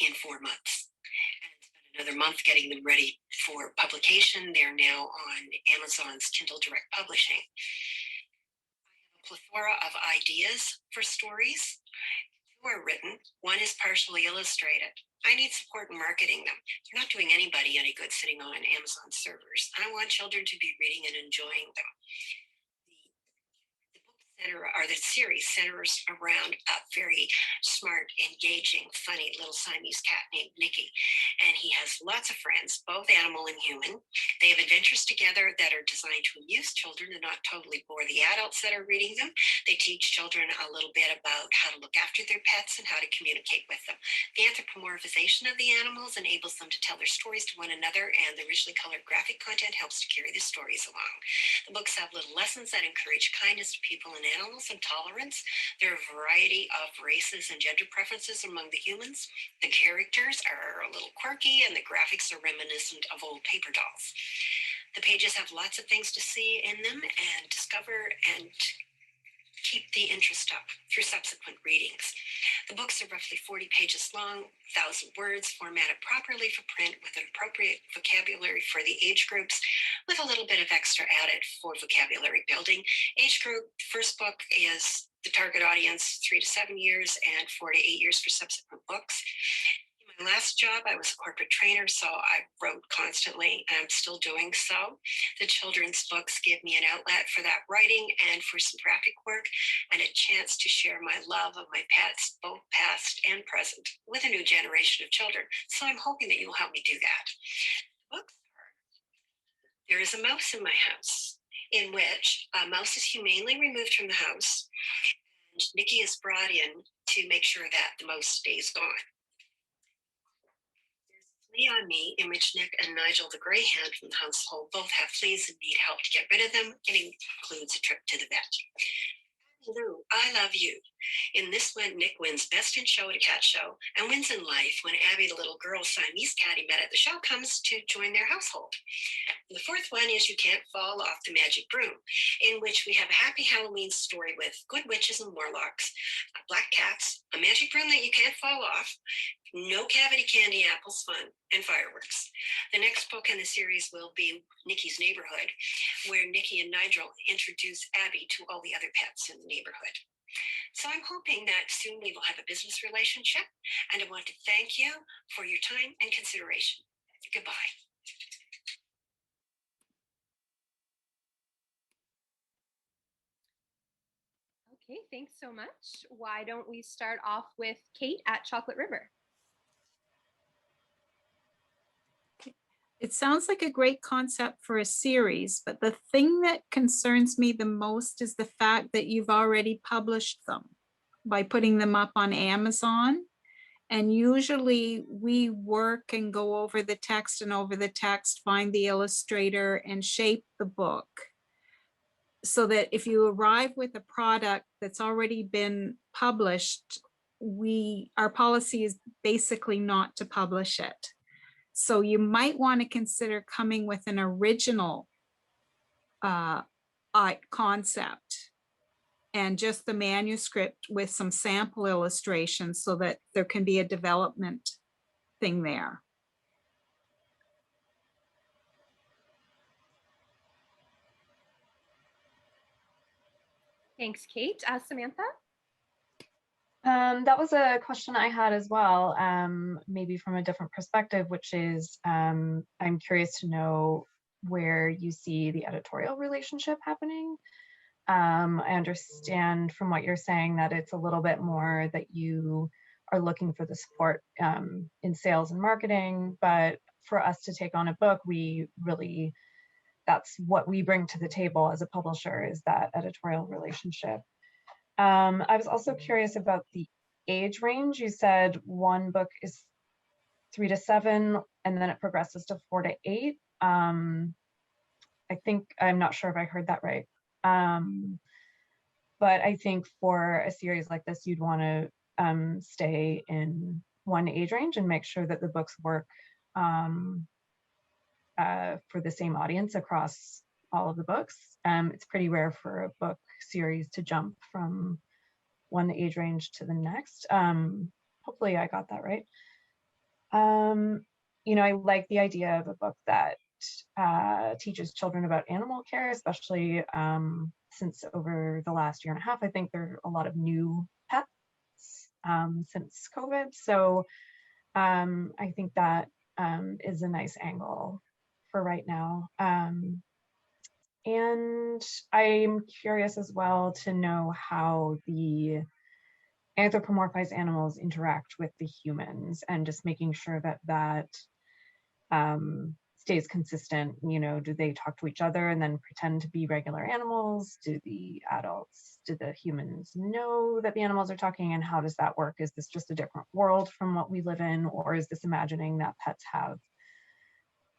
in 4 months. And spent another month getting them ready for publication. They're now on Amazon's Kindle Direct Publishing. I have a plethora of ideas for stories. 2 are written, 1 is partially illustrated. I need support in marketing them. They're not doing anybody any good sitting on Amazon servers. I want children to be reading and enjoying them. The series centers around a very smart, engaging, funny little Siamese cat named Nicky. And he has lots of friends, both animal and human. They have adventures together that are designed to amuse children and not totally bore the adults that are reading them. They teach children a little bit about how to look after their pets and how to communicate with them. The anthropomorphization of the animals enables them to tell their stories to one another, and the richly colored graphic content helps to carry the stories along. The books have little lessons that encourage kindness to people and animals and tolerance. There are a variety of races and gender preferences among the humans. The characters are a little quirky, and the graphics are reminiscent of old paper dolls. The pages have lots of things to see in them and discover and keep the interest up through subsequent readings. The books are roughly 40 pages long, 1,000 words, formatted properly for print with an appropriate vocabulary for the age groups, with a little bit of extra added for vocabulary building. Age group, first book is the target audience 3 to 7 years, and 4 to 8 years for subsequent books. In my last job, I was a corporate trainer, so I wrote constantly, and I'm still doing so. The children's books give me an outlet for that writing and for some graphic work, and a chance to share my love of my pets, both past and present, with a new generation of children. So I'm hoping that you'll help me do that. Books are, there is a mouse in my house, in which a mouse is humanely removed from the house. Nikki is brought in to make sure that the mouse stays gone. There's a Flea on Me, in which Nick and Nigel the greyhound from the household both have fleas and need help to get rid of them. It includes a trip to the vet. Lou, I Love You. In this one, Nick wins Best in Show at a cat show and wins in life when Abby, the little girl Siamese cat he met at the show, comes to join their household. And the fourth one is You Can't Fall Off the Magic Broom, in which we have a happy Halloween story with good witches and warlocks, black cats, a magic broom that you can't fall off, no cavity candy apples fun, and fireworks. The next book in the series will be Nikki's Neighborhood, where Nikki and Nigel introduce Abby to all the other pets in the neighborhood. So I'm hoping that soon we will have a business relationship, and I want to thank you for your time and consideration. Goodbye. Okay, thanks so much. Why don't we start off with Kate at Chocolate River? It sounds like a great concept for a series, but the thing that concerns me the most is the fact that you've already published them by putting them up on Amazon. And usually we work and go over the text and over the text, find the illustrator and shape the book, so that if you arrive with a product that's already been published, our policy is basically not to publish it. So you might want to consider coming with an original concept and just the manuscript with some sample illustrations so that there can be a development thing there. Thanks, Kate. Samantha? That was a question I had as well, maybe from a different perspective, which is I'm curious to know where you see the editorial relationship happening. I understand from what you're saying that it's a little bit more that you are looking for the support in sales and marketing, but for us to take on a book, that's what we bring to the table as a publisher, is that editorial relationship. I was also curious about the age range. You said one book is 3 to 7, and then it progresses to 4 to 8. I'm not sure if I heard that right. But I think for a series like this, you'd want to stay in one age range and make sure that the books work for the same audience across all of the books. It's pretty rare for a book series to jump from one age range to the next. Hopefully I got that right. I like the idea of a book that teaches children about animal care, especially since over the last 1.5 years, I think there are a lot of new pets since COVID. So I think that is a nice angle for right now. And I'm curious as well to know how the anthropomorphized animals interact with the humans, and just making sure that stays consistent. Do they talk to each other and then pretend to be regular animals? Do the humans know that the animals are talking, and how does that work? Is this just a different world from what we live in, or is this imagining that pets have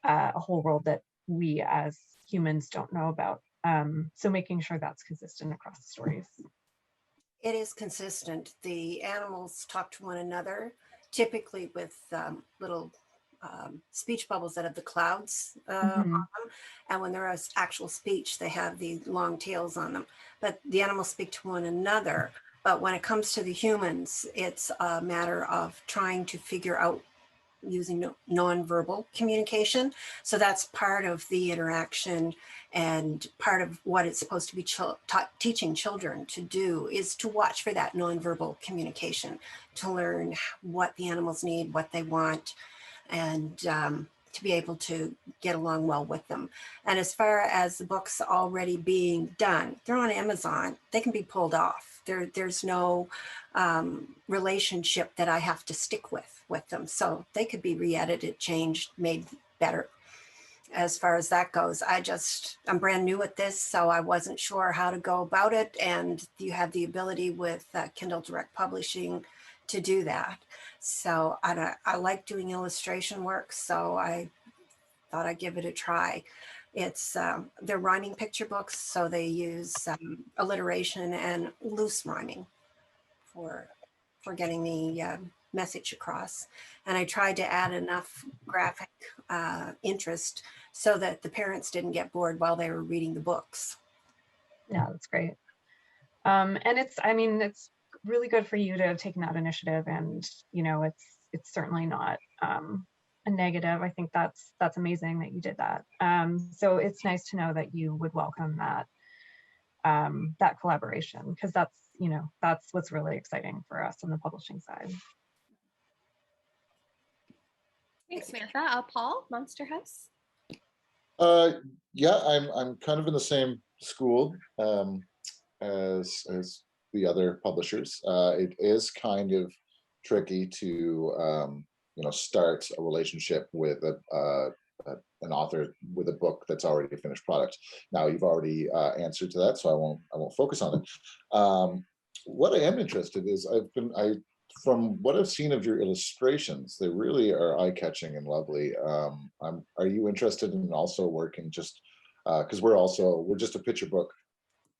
a whole world that we as humans don't know about? So making sure that's consistent across the stories. It is consistent. The animals talk to one another, typically with little speech bubbles that have the clouds on them. And when there is actual speech, they have the long tails on them. But the animals speak to one another. But when it comes to the humans, it's a matter of trying to figure out using nonverbal communication. So that's part of the interaction, and part of what it's supposed to be teaching children to do is to watch for that nonverbal communication, to learn what the animals need, what they want, and to be able to get along well with them. And as far as the books already being done, they're on Amazon, they can be pulled off. There's no relationship that I have to stick with them. So they could be re-edited, changed, made better. as far as that goes. I'm brand new at this, so I wasn't sure how to go about it. And you have the ability with Kindle Direct Publishing to do that. So I like doing illustration work, so I thought I'd give it a try. It's they're rhyming picture books, so they use alliteration and loose rhyming for getting the message across. And I tried to add enough graphic interest so that the parents didn't get bored while they were reading the books. Yeah, that's great. And it's really good for you to have taken that initiative, and it's certainly not a negative. I think that's amazing that you did that. So it's nice to know that you would welcome that that collaboration, because that's what's really exciting for us on the publishing side. Thanks, Samantha. Paul, Monster House. Yeah, I'm kind of in the same school as the other publishers. It is kind of tricky to start a relationship with an author with a book that's already a finished product. Now you've already answered to that, so I won't focus on it. What I am interested is from what I've seen of your illustrations, they really are eye-catching and lovely. Are you interested in also working just because we're just a picture book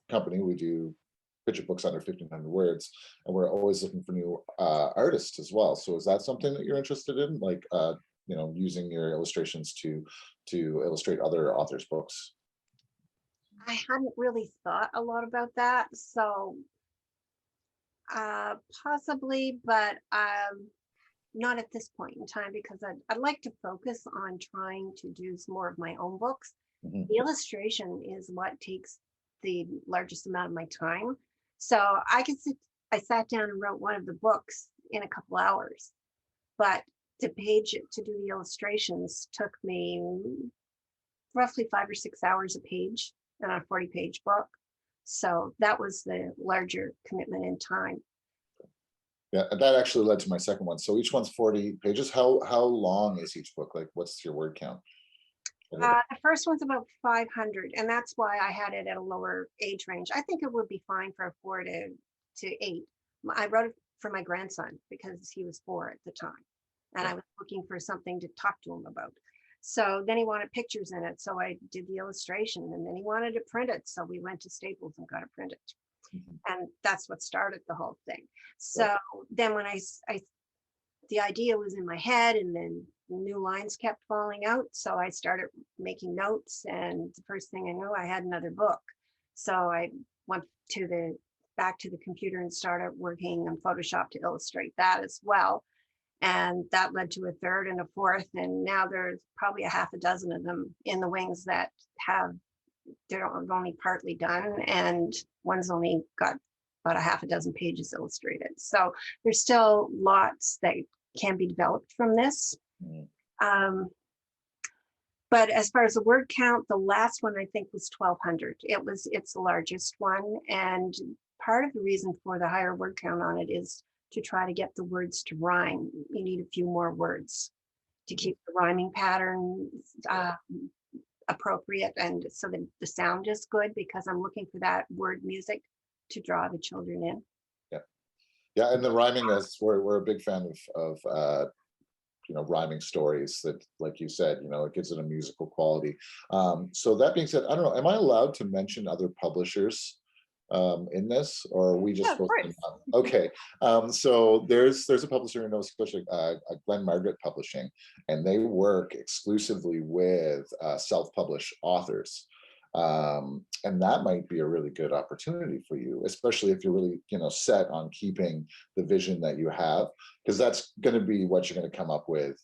company. We do picture books under 1,500 words, and we're always looking for new artists as well. So is that something that you're interested in, like using your illustrations to illustrate other authors' books? I hadn't really thought a lot about that, so possibly, but not at this point in time, because I'd like to focus on trying to do some more of my own books. Mm-hmm. The illustration is what takes the largest amount of my time. So I sat down and wrote one of the books in a couple hours, but to page it, to do the illustrations took me roughly 5 or 6 hours a page on a 40-page book. So that was the larger commitment in time. Yeah, and that actually led to my second one. So each one's 40 pages. How long is each book? Like, what's your word count? The first one's about 500, and that's why I had it at a lower age range. I think it would be fine for a 4 to 8. I wrote it for my grandson because he was 4 at the time, and I was looking for something to talk to him about. So then he wanted pictures in it, so I did the illustration, and then he wanted it printed, so we went to Staples and got it printed. And that's what started the whole thing. So then when the idea was in my head, and then new lines kept falling out, so I started making notes, and the first thing I knew, I had another book. So I went back to the computer and started working on Photoshop to illustrate that as well. And that led to a third and a fourth, and now there's probably a half a dozen of them in the wings that they're only partly done, and one's only got about a half a dozen pages illustrated. So there's still lots that can be developed from this. But as far as the word count, the last one I think was 1,200. It's the largest one, and part of the reason for the higher word count on it is to try to get the words to rhyme. You need a few more words to keep the rhyming pattern appropriate, and so that the sound is good, because I'm looking for that word music to draw the children in. Yeah, and the rhyming is we're a big fan of rhyming stories that, like you said, it gives it a musical quality. So that being said, I don't know, am I allowed to mention other publishers in this, or are we just supposed to? Okay, so there's a publisher in Nova Scotia, Glen Margaret Publishing, and they work exclusively with self-published authors. And that might be a really good opportunity for you, especially if you're really, set on keeping the vision that you have, because that's going to be what you're going to come up with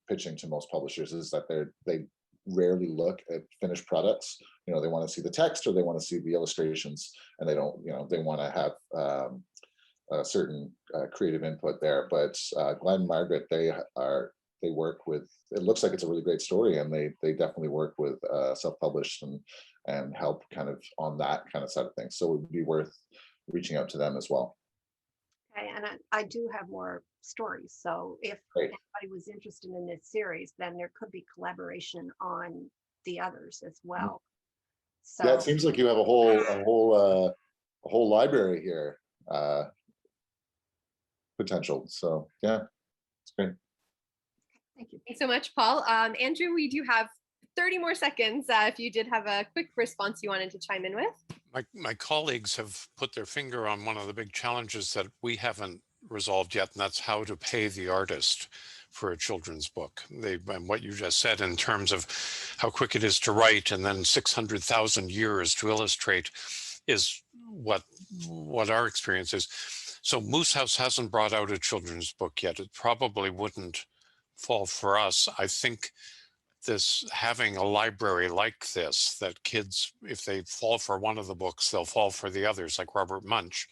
pitching to most publishers, is that they rarely look at finished products. They want to see the text, or they want to see the illustrations, and they don't, they want to have a certain creative input there. But Glen Margaret, they work with, it looks like it's a really great story, and they definitely work with self-published and help kind of on that kind of side of things. So it would be worth reaching out to them as well. Okay, and I do have more stories. So if Great. anybody was interested in this series, then there could be collaboration on the others as well. So Yeah, it seems like you have a whole library here, potential. So yeah, it's great. thank you. Thanks so much, Paul. Andrew, we do have 30 more seconds if you did have a quick response you wanted to chime in with. My colleagues have put their finger on one of the big challenges that we haven't resolved yet, and that's how to pay the artist for a children's book. And what you just said in terms of how quick it is to write and then 600,000 years to illustrate is what our experience is. So Moose House hasn't brought out a children's book yet. It probably wouldn't fall for us. I think this having a library like this, that kids, if they fall for one of the books, they'll fall for the others, like Robert Munch,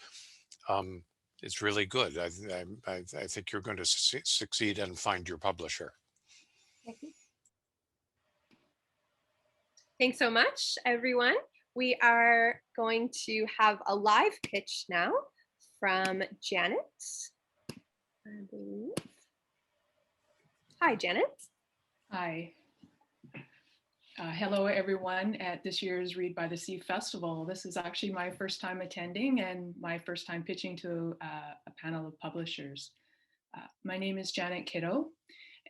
it's really good. I think you're going to succeed and find your publisher. Thank you. Thanks so much, everyone. We are going to have a live pitch now from Janet, I believe. Hi, Janet. Hi. Hello, everyone at this year's Read by the Sea Festival. This is actually my first time attending and my first time pitching to a panel of publishers. My name is Janet Kiddo,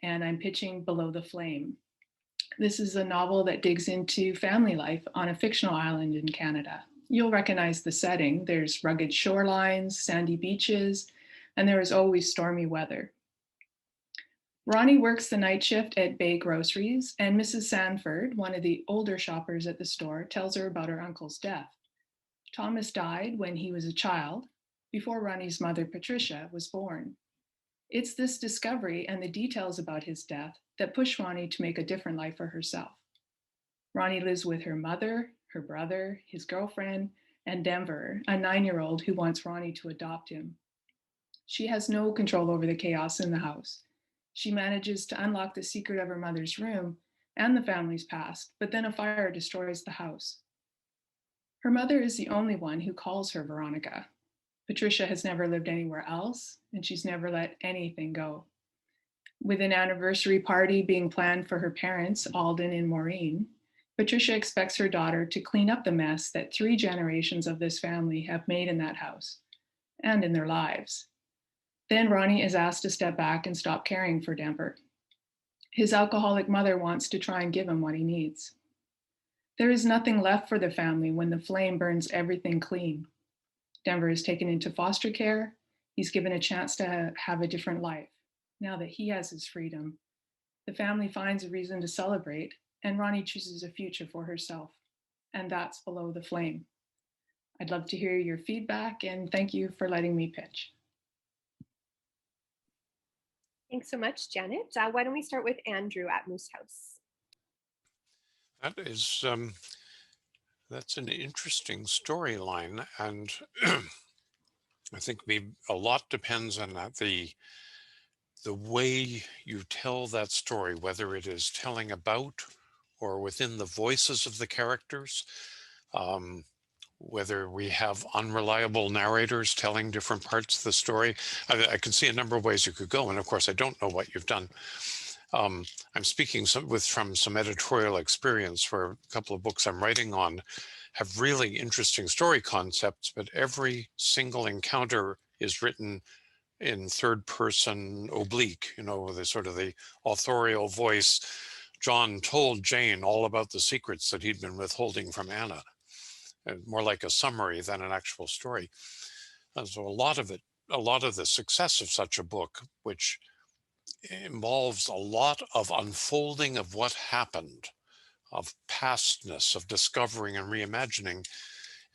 and I'm pitching Below the Flame. This is a novel that digs into family life on a fictional island in Canada. You'll recognize the setting. There's rugged shorelines, sandy beaches, and there is always stormy weather. Ronnie works the night shift at Bay Groceries, and Mrs. Sanford, one of the older shoppers at the store, tells her about her uncle's death. Thomas died when he was a child, before Ronnie's mother, Patricia, was born. It's this discovery and the details about his death that push Ronnie to make a different life for herself. Ronnie lives with her mother, her brother, his girlfriend, and Denver, a 9-year-old who wants Ronnie to adopt him. She has no control over the chaos in the house. She manages to unlock the secret of her mother's room and the family's past, but then a fire destroys the house. Her mother is the only one who calls her Veronica. Patricia has never lived anywhere else, and she's never let anything go. With an anniversary party being planned for her parents, Alden and Maureen, Patricia expects her daughter to clean up the mess that 3 generations of this family have made in that house and in their lives. Then Ronnie is asked to step back and stop caring for Denver. His alcoholic mother wants to try and give him what he needs. There is nothing left for the family when the flame burns everything clean. Denver is taken into foster care. He's given a chance to have a different life. Now that he has his freedom, the family finds a reason to celebrate, and Ronnie chooses a future for herself. And that's Below the Flame. I'd love to hear your feedback, and thank you for letting me pitch. Thanks so much, Janet. Why don't we start with Andrew at Moose House? That is, that's an interesting storyline, and I think a lot depends on that, the way you tell that story, whether it is telling about or within the voices of the characters, whether we have unreliable narrators telling different parts of the story. I can see a number of ways you could go, and of course I don't know what you've done. I'm speaking from some editorial experience, where a couple of books I'm writing on have really interesting story concepts, but every single encounter is written in third person oblique, the sort of the authorial voice. John told Jane all about the secrets that he'd been withholding from Anna, more like a summary than an actual story. And so a lot of the success of such a book, which involves a lot of unfolding of what happened, of pastness, of discovering and reimagining,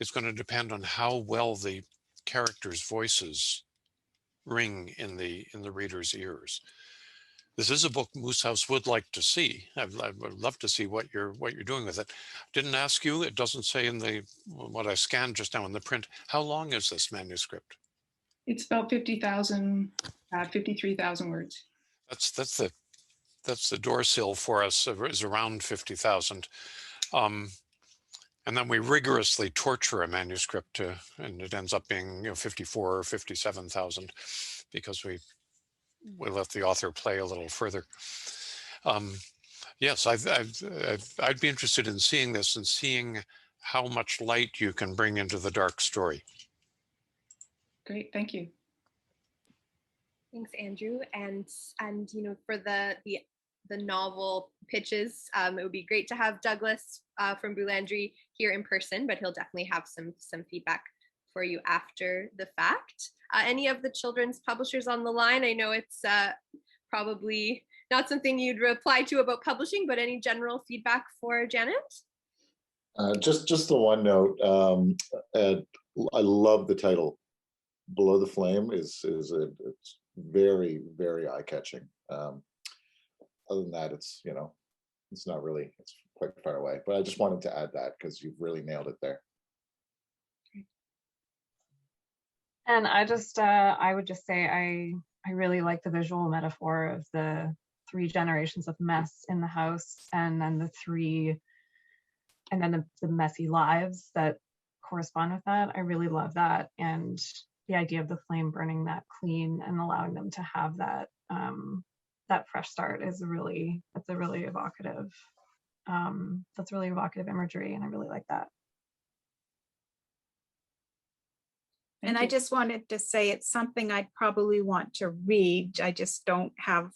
is going to depend on how well the characters' voices ring in the reader's ears. This is a book Moose House would like to see. I would love to see what you're doing with it. Didn't ask you, it doesn't say in what I scanned just now in the print, how long is this manuscript? It's about 53,000 words. That's the door sill for us, is around 50,000. And then we rigorously torture a manuscript and it ends up being 54 or 57,000 because we let the author play a little further. Yes, I'd be interested in seeing this and seeing how much light you can bring into the dark story. Great, thank you. Thanks, Andrew. And for the novel pitches, it would be great to have Douglas from Boulandry here in person, but he'll definitely have some feedback for you after the fact. Any of the children's publishers on the line? I know it's probably not something you'd reply to about publishing, but any general feedback for Janet? Just the one note. I love the title. Below the Flame it's very, very eye-catching. Other than that, it's not really, it's quite far away. But I just wanted to add that because you've really nailed it there. And I would just say I really like the visual metaphor of the 3 generations of mess in the house, and then the messy lives that correspond with that. I really love that, and the idea of the flame burning that clean and allowing them to have that that fresh start is really evocative. That's really evocative imagery, and I really like that. And I just wanted to say it's something I'd probably want to read. I just don't have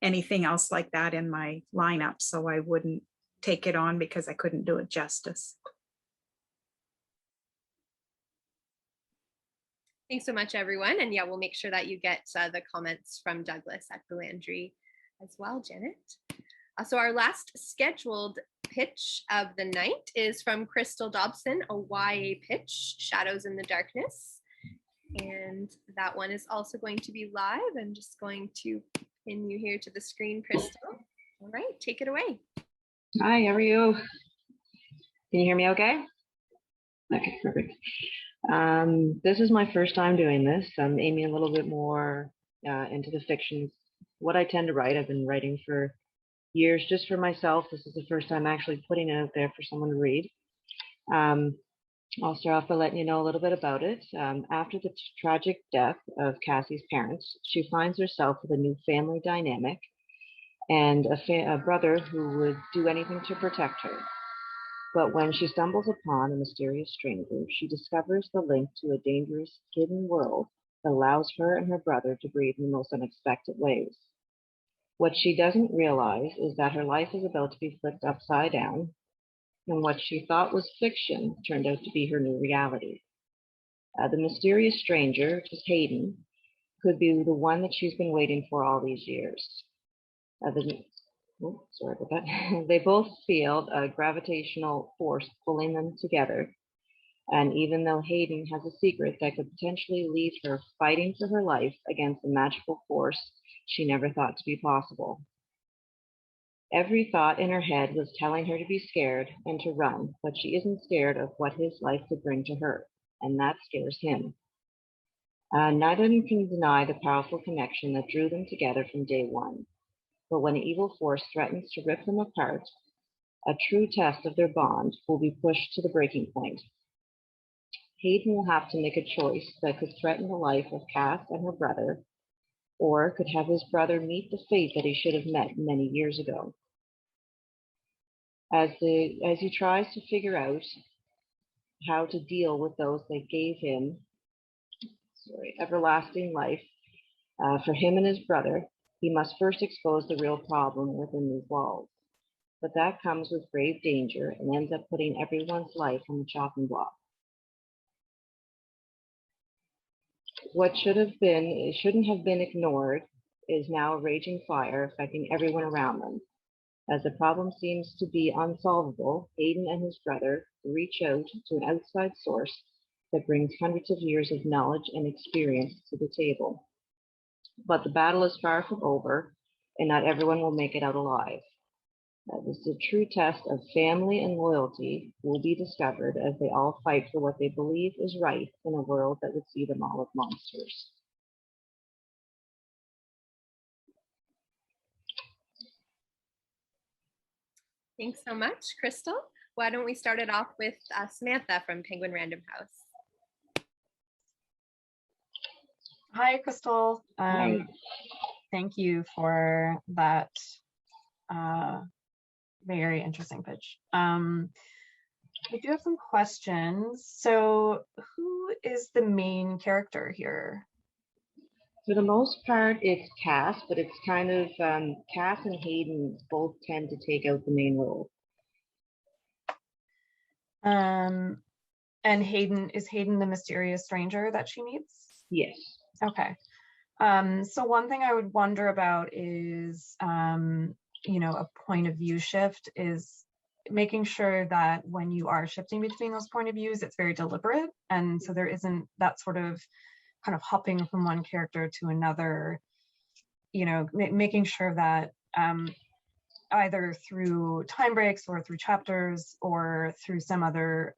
anything else like that in my lineup, so I wouldn't take it on because I couldn't do it justice. Thanks so much, everyone. And yeah, we'll make sure that you get the comments from Douglas at Boulandry as well, Janet. So our last scheduled pitch of the night is from Crystal Dobson, a YA pitch, Shadows in the Darkness. And that one is also going to be live. I'm just going to pin you here to the screen, Crystal. All right, take it away. Hi, how are you? Can you hear me okay? Okay, perfect. This is my first time doing this. I'm aiming a little bit more into the fiction. What I tend to write, I've been writing for years just for myself. This is the first time actually putting it out there for someone to read. I'll start off by letting you know a little bit about it. After the tragic death of Cassie's parents, she finds herself with a new family dynamic and a brother who would do anything to protect her. But when she stumbles upon a mysterious stranger, she discovers the link to a dangerous hidden world that allows her and her brother to breathe in the most unexpected ways. What she doesn't realize is that her life is about to be flipped upside down, and what she thought was fiction turned out to be her new reality. The mysterious stranger, which is Hayden, could be the one that she's been waiting for all these years. Sorry about that. They both feel a gravitational force pulling them together. And even though Hayden has a secret that could potentially leave her fighting for her life against a magical force she never thought to be possible. Every thought in her head was telling her to be scared and to run, but she isn't scared of what his life could bring to her, and that scares him. Neither of them can deny the powerful connection that drew them together from day one. But when an evil force threatens to rip them apart, a true test of their bond will be pushed to the breaking point. Hayden will have to make a choice that could threaten the life of Cass and her brother, or could have his brother meet the fate that he should have met many years ago. As he tries to figure out how to deal with those that gave him everlasting life, for him and his brother, he must first expose the real problem within these walls. But that comes with grave danger and ends up putting everyone's life on the chopping block. What shouldn't have been ignored is now a raging fire affecting everyone around them. As the problem seems to be unsolvable, Hayden and his brother reach out to an outside source that brings hundreds of years of knowledge and experience to the table. But the battle is far from over, and not everyone will make it out alive. The true test of family and loyalty will be discovered as they all fight for what they believe is right in a world that would see them all as monsters. Thanks so much, Crystal. why don't we start it off with Samantha from Penguin Random House. Hi, Crystal. Hi. Thank you for that very interesting pitch. I do have some questions. So who is the main character here? For the most part, it's Cass, but it's kind of Cass and Hayden both tend to take out the main role. And Hayden, is Hayden the mysterious stranger that she meets? Yes. Okay. So one thing I would wonder about is, you know, a point of view shift is making sure that when you are shifting between those point of views, it's very deliberate. And so there isn't that sort of kind of hopping from one character to another, you know, making sure that either through time breaks or through chapters or through some other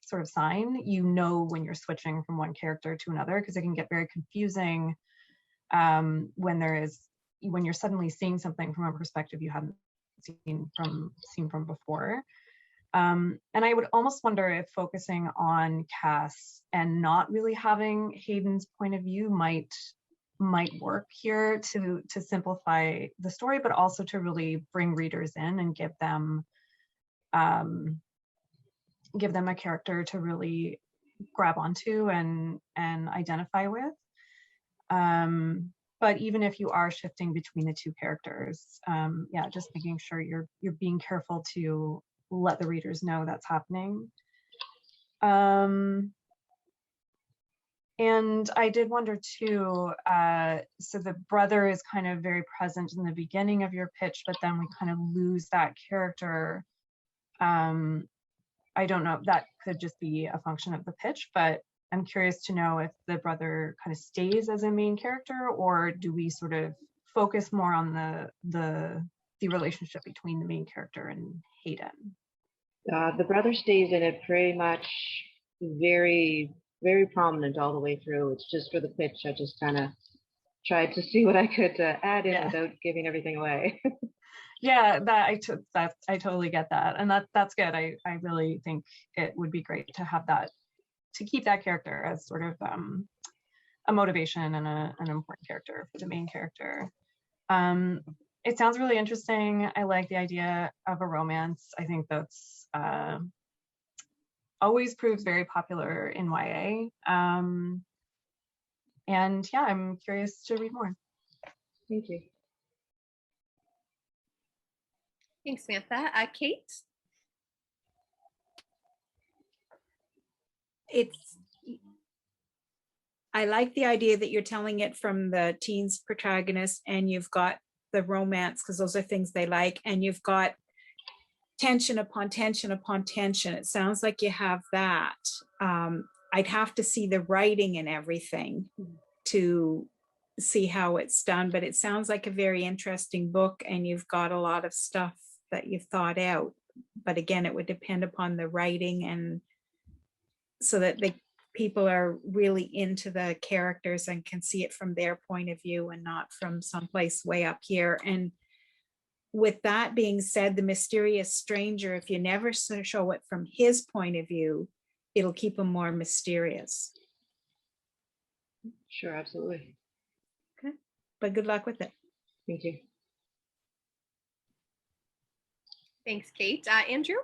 sort of sign, you know, when you're switching from one character to another, because it can get very confusing when you're suddenly seeing something from a perspective you haven't seen from before. And I would almost wonder if focusing on Cass and not really having Hayden's point of view might work here to simplify the story, but also to really bring readers in and give them a character to really grab onto and identify with. But even if you are shifting between the two characters, yeah, just making sure you're being careful to let the readers know that's happening. And I did wonder too, so the brother is kind of very present in the beginning of your pitch, but then we kind of lose that character. I don't know, that could just be a function of the pitch, but I'm curious to know if the brother kind of stays as a main character, or do we sort of focus more on the relationship between the main character and Hayden? The brother stays in it pretty much very, very prominent all the way through. It's just for the pitch, I just kind of tried to see what I could add in without giving everything away. Yeah, I totally get that, and that's good. I really think it would be great to have that, to keep that character as sort of a motivation and an important character for the main character. It sounds really interesting. I like the idea of a romance. I think that's always proves very popular in YA. And yeah, I'm curious to read more. Thank you. Thanks, Samantha. Kate? I like the idea that you're telling it from the teen's protagonist, and you've got the romance, because those are things they like, and you've got tension upon tension upon tension. It sounds like you have that. I'd have to see the writing and everything to see how it's done, but it sounds like a very interesting book, and you've got a lot of stuff that you've thought out. But again, it would depend upon the writing, and so that the people are really into the characters and can see it from their point of view and not from someplace way up here. And with that being said, the mysterious stranger, if you never show it from his point of view, it'll keep him more mysterious. Sure, absolutely. Okay, but good luck with it. Thank you. Thanks, Kate. Andrew?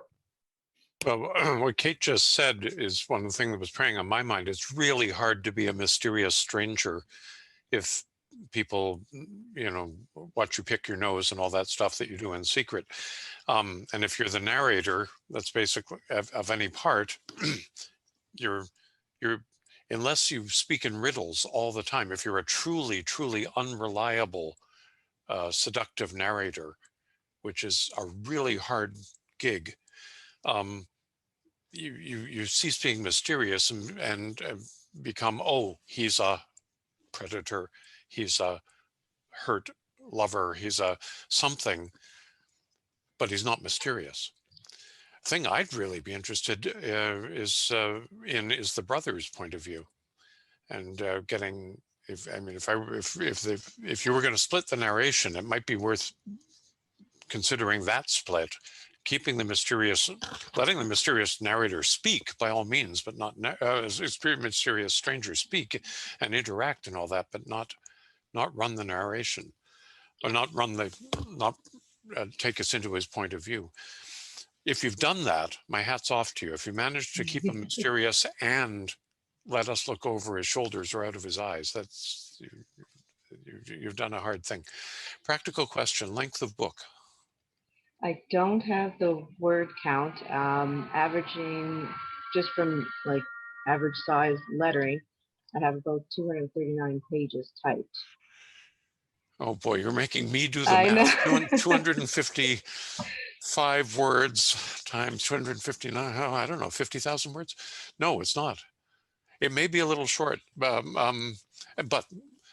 Well, what Kate just said is one of the things that was preying on my mind. It's really hard to be a mysterious stranger if people, you know, watch you pick your nose and all that stuff that you do in secret. And if you're the narrator, that's basically of any part, you're unless you speak in riddles all the time, if you're a truly, truly unreliable, seductive narrator, which is a really hard gig, you cease being mysterious and become, oh, he's a predator, he's a hurt lover, he's a something, but he's not mysterious. The thing I'd really be interested is the brother's point of view, and getting, if you were going to split the narration, it might be worth considering that split, keeping the mysterious, letting the mysterious narrator speak by all means, but not mysterious strangers speak and interact and all that, but not run the narration, or not take us into his point of view. If you've done that, my hat's off to you. If you managed to keep him mysterious and let us look over his shoulders or out of his eyes, that's, you've done a hard thing. Practical question, length of book. I don't have the word count. Averaging just from like average size lettering, I have about 239 pages typed. Oh boy, you're making me do the I math. know. 255 words times 259, oh, I don't know, 50,000 words? No, it's not. It may be a little short, but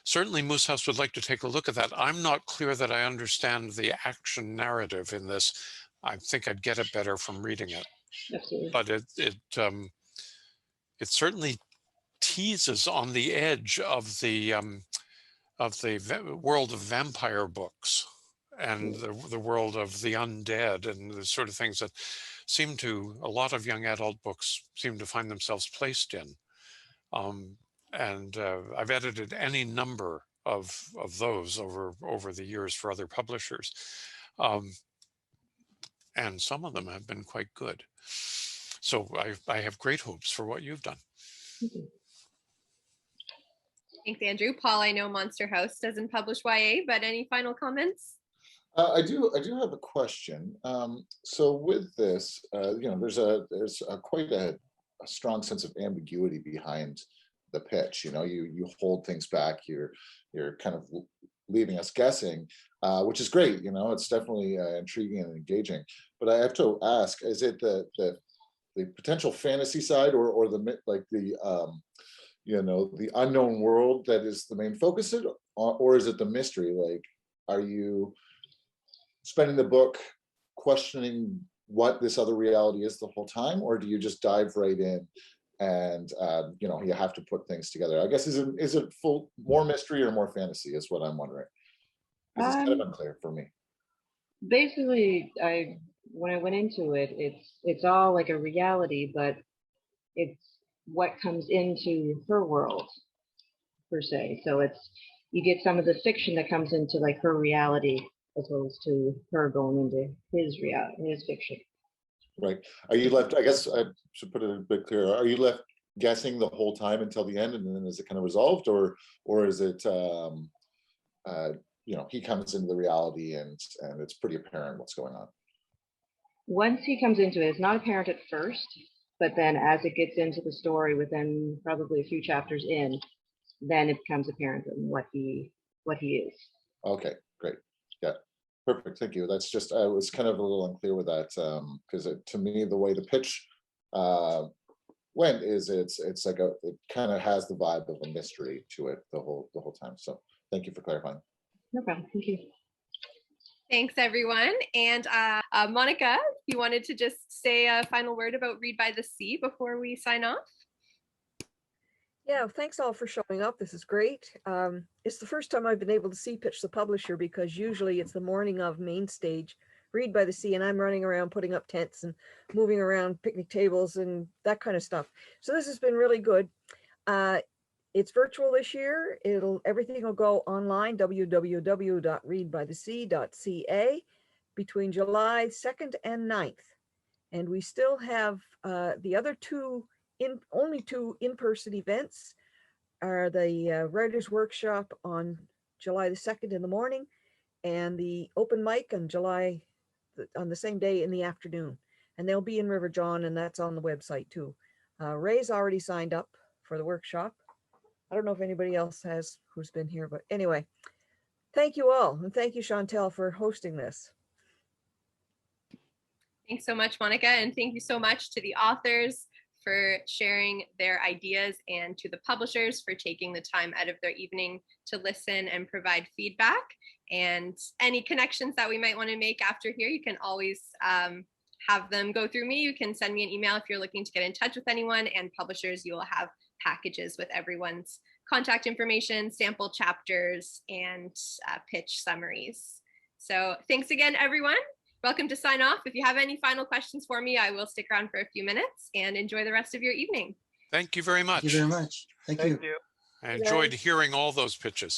certainly Moose House would like to take a look at that. I'm not clear that I understand the action narrative in this. I think I'd get it better from reading it. Absolutely. But it certainly teases on the edge of the world of vampire books and the world of the undead and the sort of things that a lot of young adult books seem to find themselves placed in. I've edited any number of those over the years for other publishers. And some of them have been quite good. So I have great hopes for what you've done. Thanks, Andrew. Paul, I know Monster House doesn't publish YA, but any final comments? I do have a question. So with this, there's quite a strong sense of ambiguity behind the pitch. You hold things back. You're kind of leaving us guessing, which is great. It's definitely intriguing and engaging. But I have to ask: is it the potential fantasy side, or the unknown world that is the main focus, or is it the mystery? Like, are you spending the book questioning what this other reality is the whole time, or do you just dive right in and you have to put things together? I guess is it more mystery or more fantasy is what I'm wondering. It's kind of unclear for me. Basically, when I went into it, it's all like a reality, but it's what comes into her world per se. So you get some of the fiction that comes into like her reality as opposed to her going into his reality, his fiction. Right. Are you left, I guess I should put it a bit clearer, are you left guessing the whole time until the end, and then is it kind of resolved, or is it he comes into the reality and it's pretty apparent what's going on? Once he comes into it, it's not apparent at first, but then as it gets into the story within probably a few chapters in, then it becomes apparent what he is. Okay, great. Yeah, perfect. Thank you. That's just, I was kind of a little unclear with that, because to me, the way the pitch went is it's like it kind of has the vibe of a mystery to it the whole time. So thank you for clarifying. No problem. Thank you. Thanks, everyone. And Monica, you wanted to just say a final word about Read by the Sea before we sign off? Yeah, thanks all for showing up. This is great. It's the first time I've been able to see Pitch the Publisher, because usually it's the morning of main stage, Read by the Sea, and I'm running around putting up tents and moving around picnic tables and that kind of stuff. So this has been really good. It's virtual this year. Everything will go online, www.readbythesea.ca, between July 2nd and 9th. And we still have the other only two in-person events are the Writers' Workshop on July the 2nd in the morning, and the open mic on the same day in the afternoon. And they'll be in River John, and that's on the website too. Ray's already signed up for the workshop. I don't know if anybody else has who's been here, but anyway, thank you all. And thank you, Chantel, for hosting this. Thanks so much, Monica. And thank you so much to the authors for sharing their ideas, and to the publishers for taking the time out of their evening to listen and provide feedback. And any connections that we might want to make after here, you can always have them go through me. You can send me an email if you're looking to get in touch with anyone, and publishers, you will have packages with everyone's contact information, sample chapters, and pitch summaries. So thanks again, everyone. welcome to sign off. If you have any final questions for me, I will stick around for a few minutes, and enjoy the rest of your evening. Thank you very much. Thank you very much. Thank you. I enjoyed hearing all those pitches.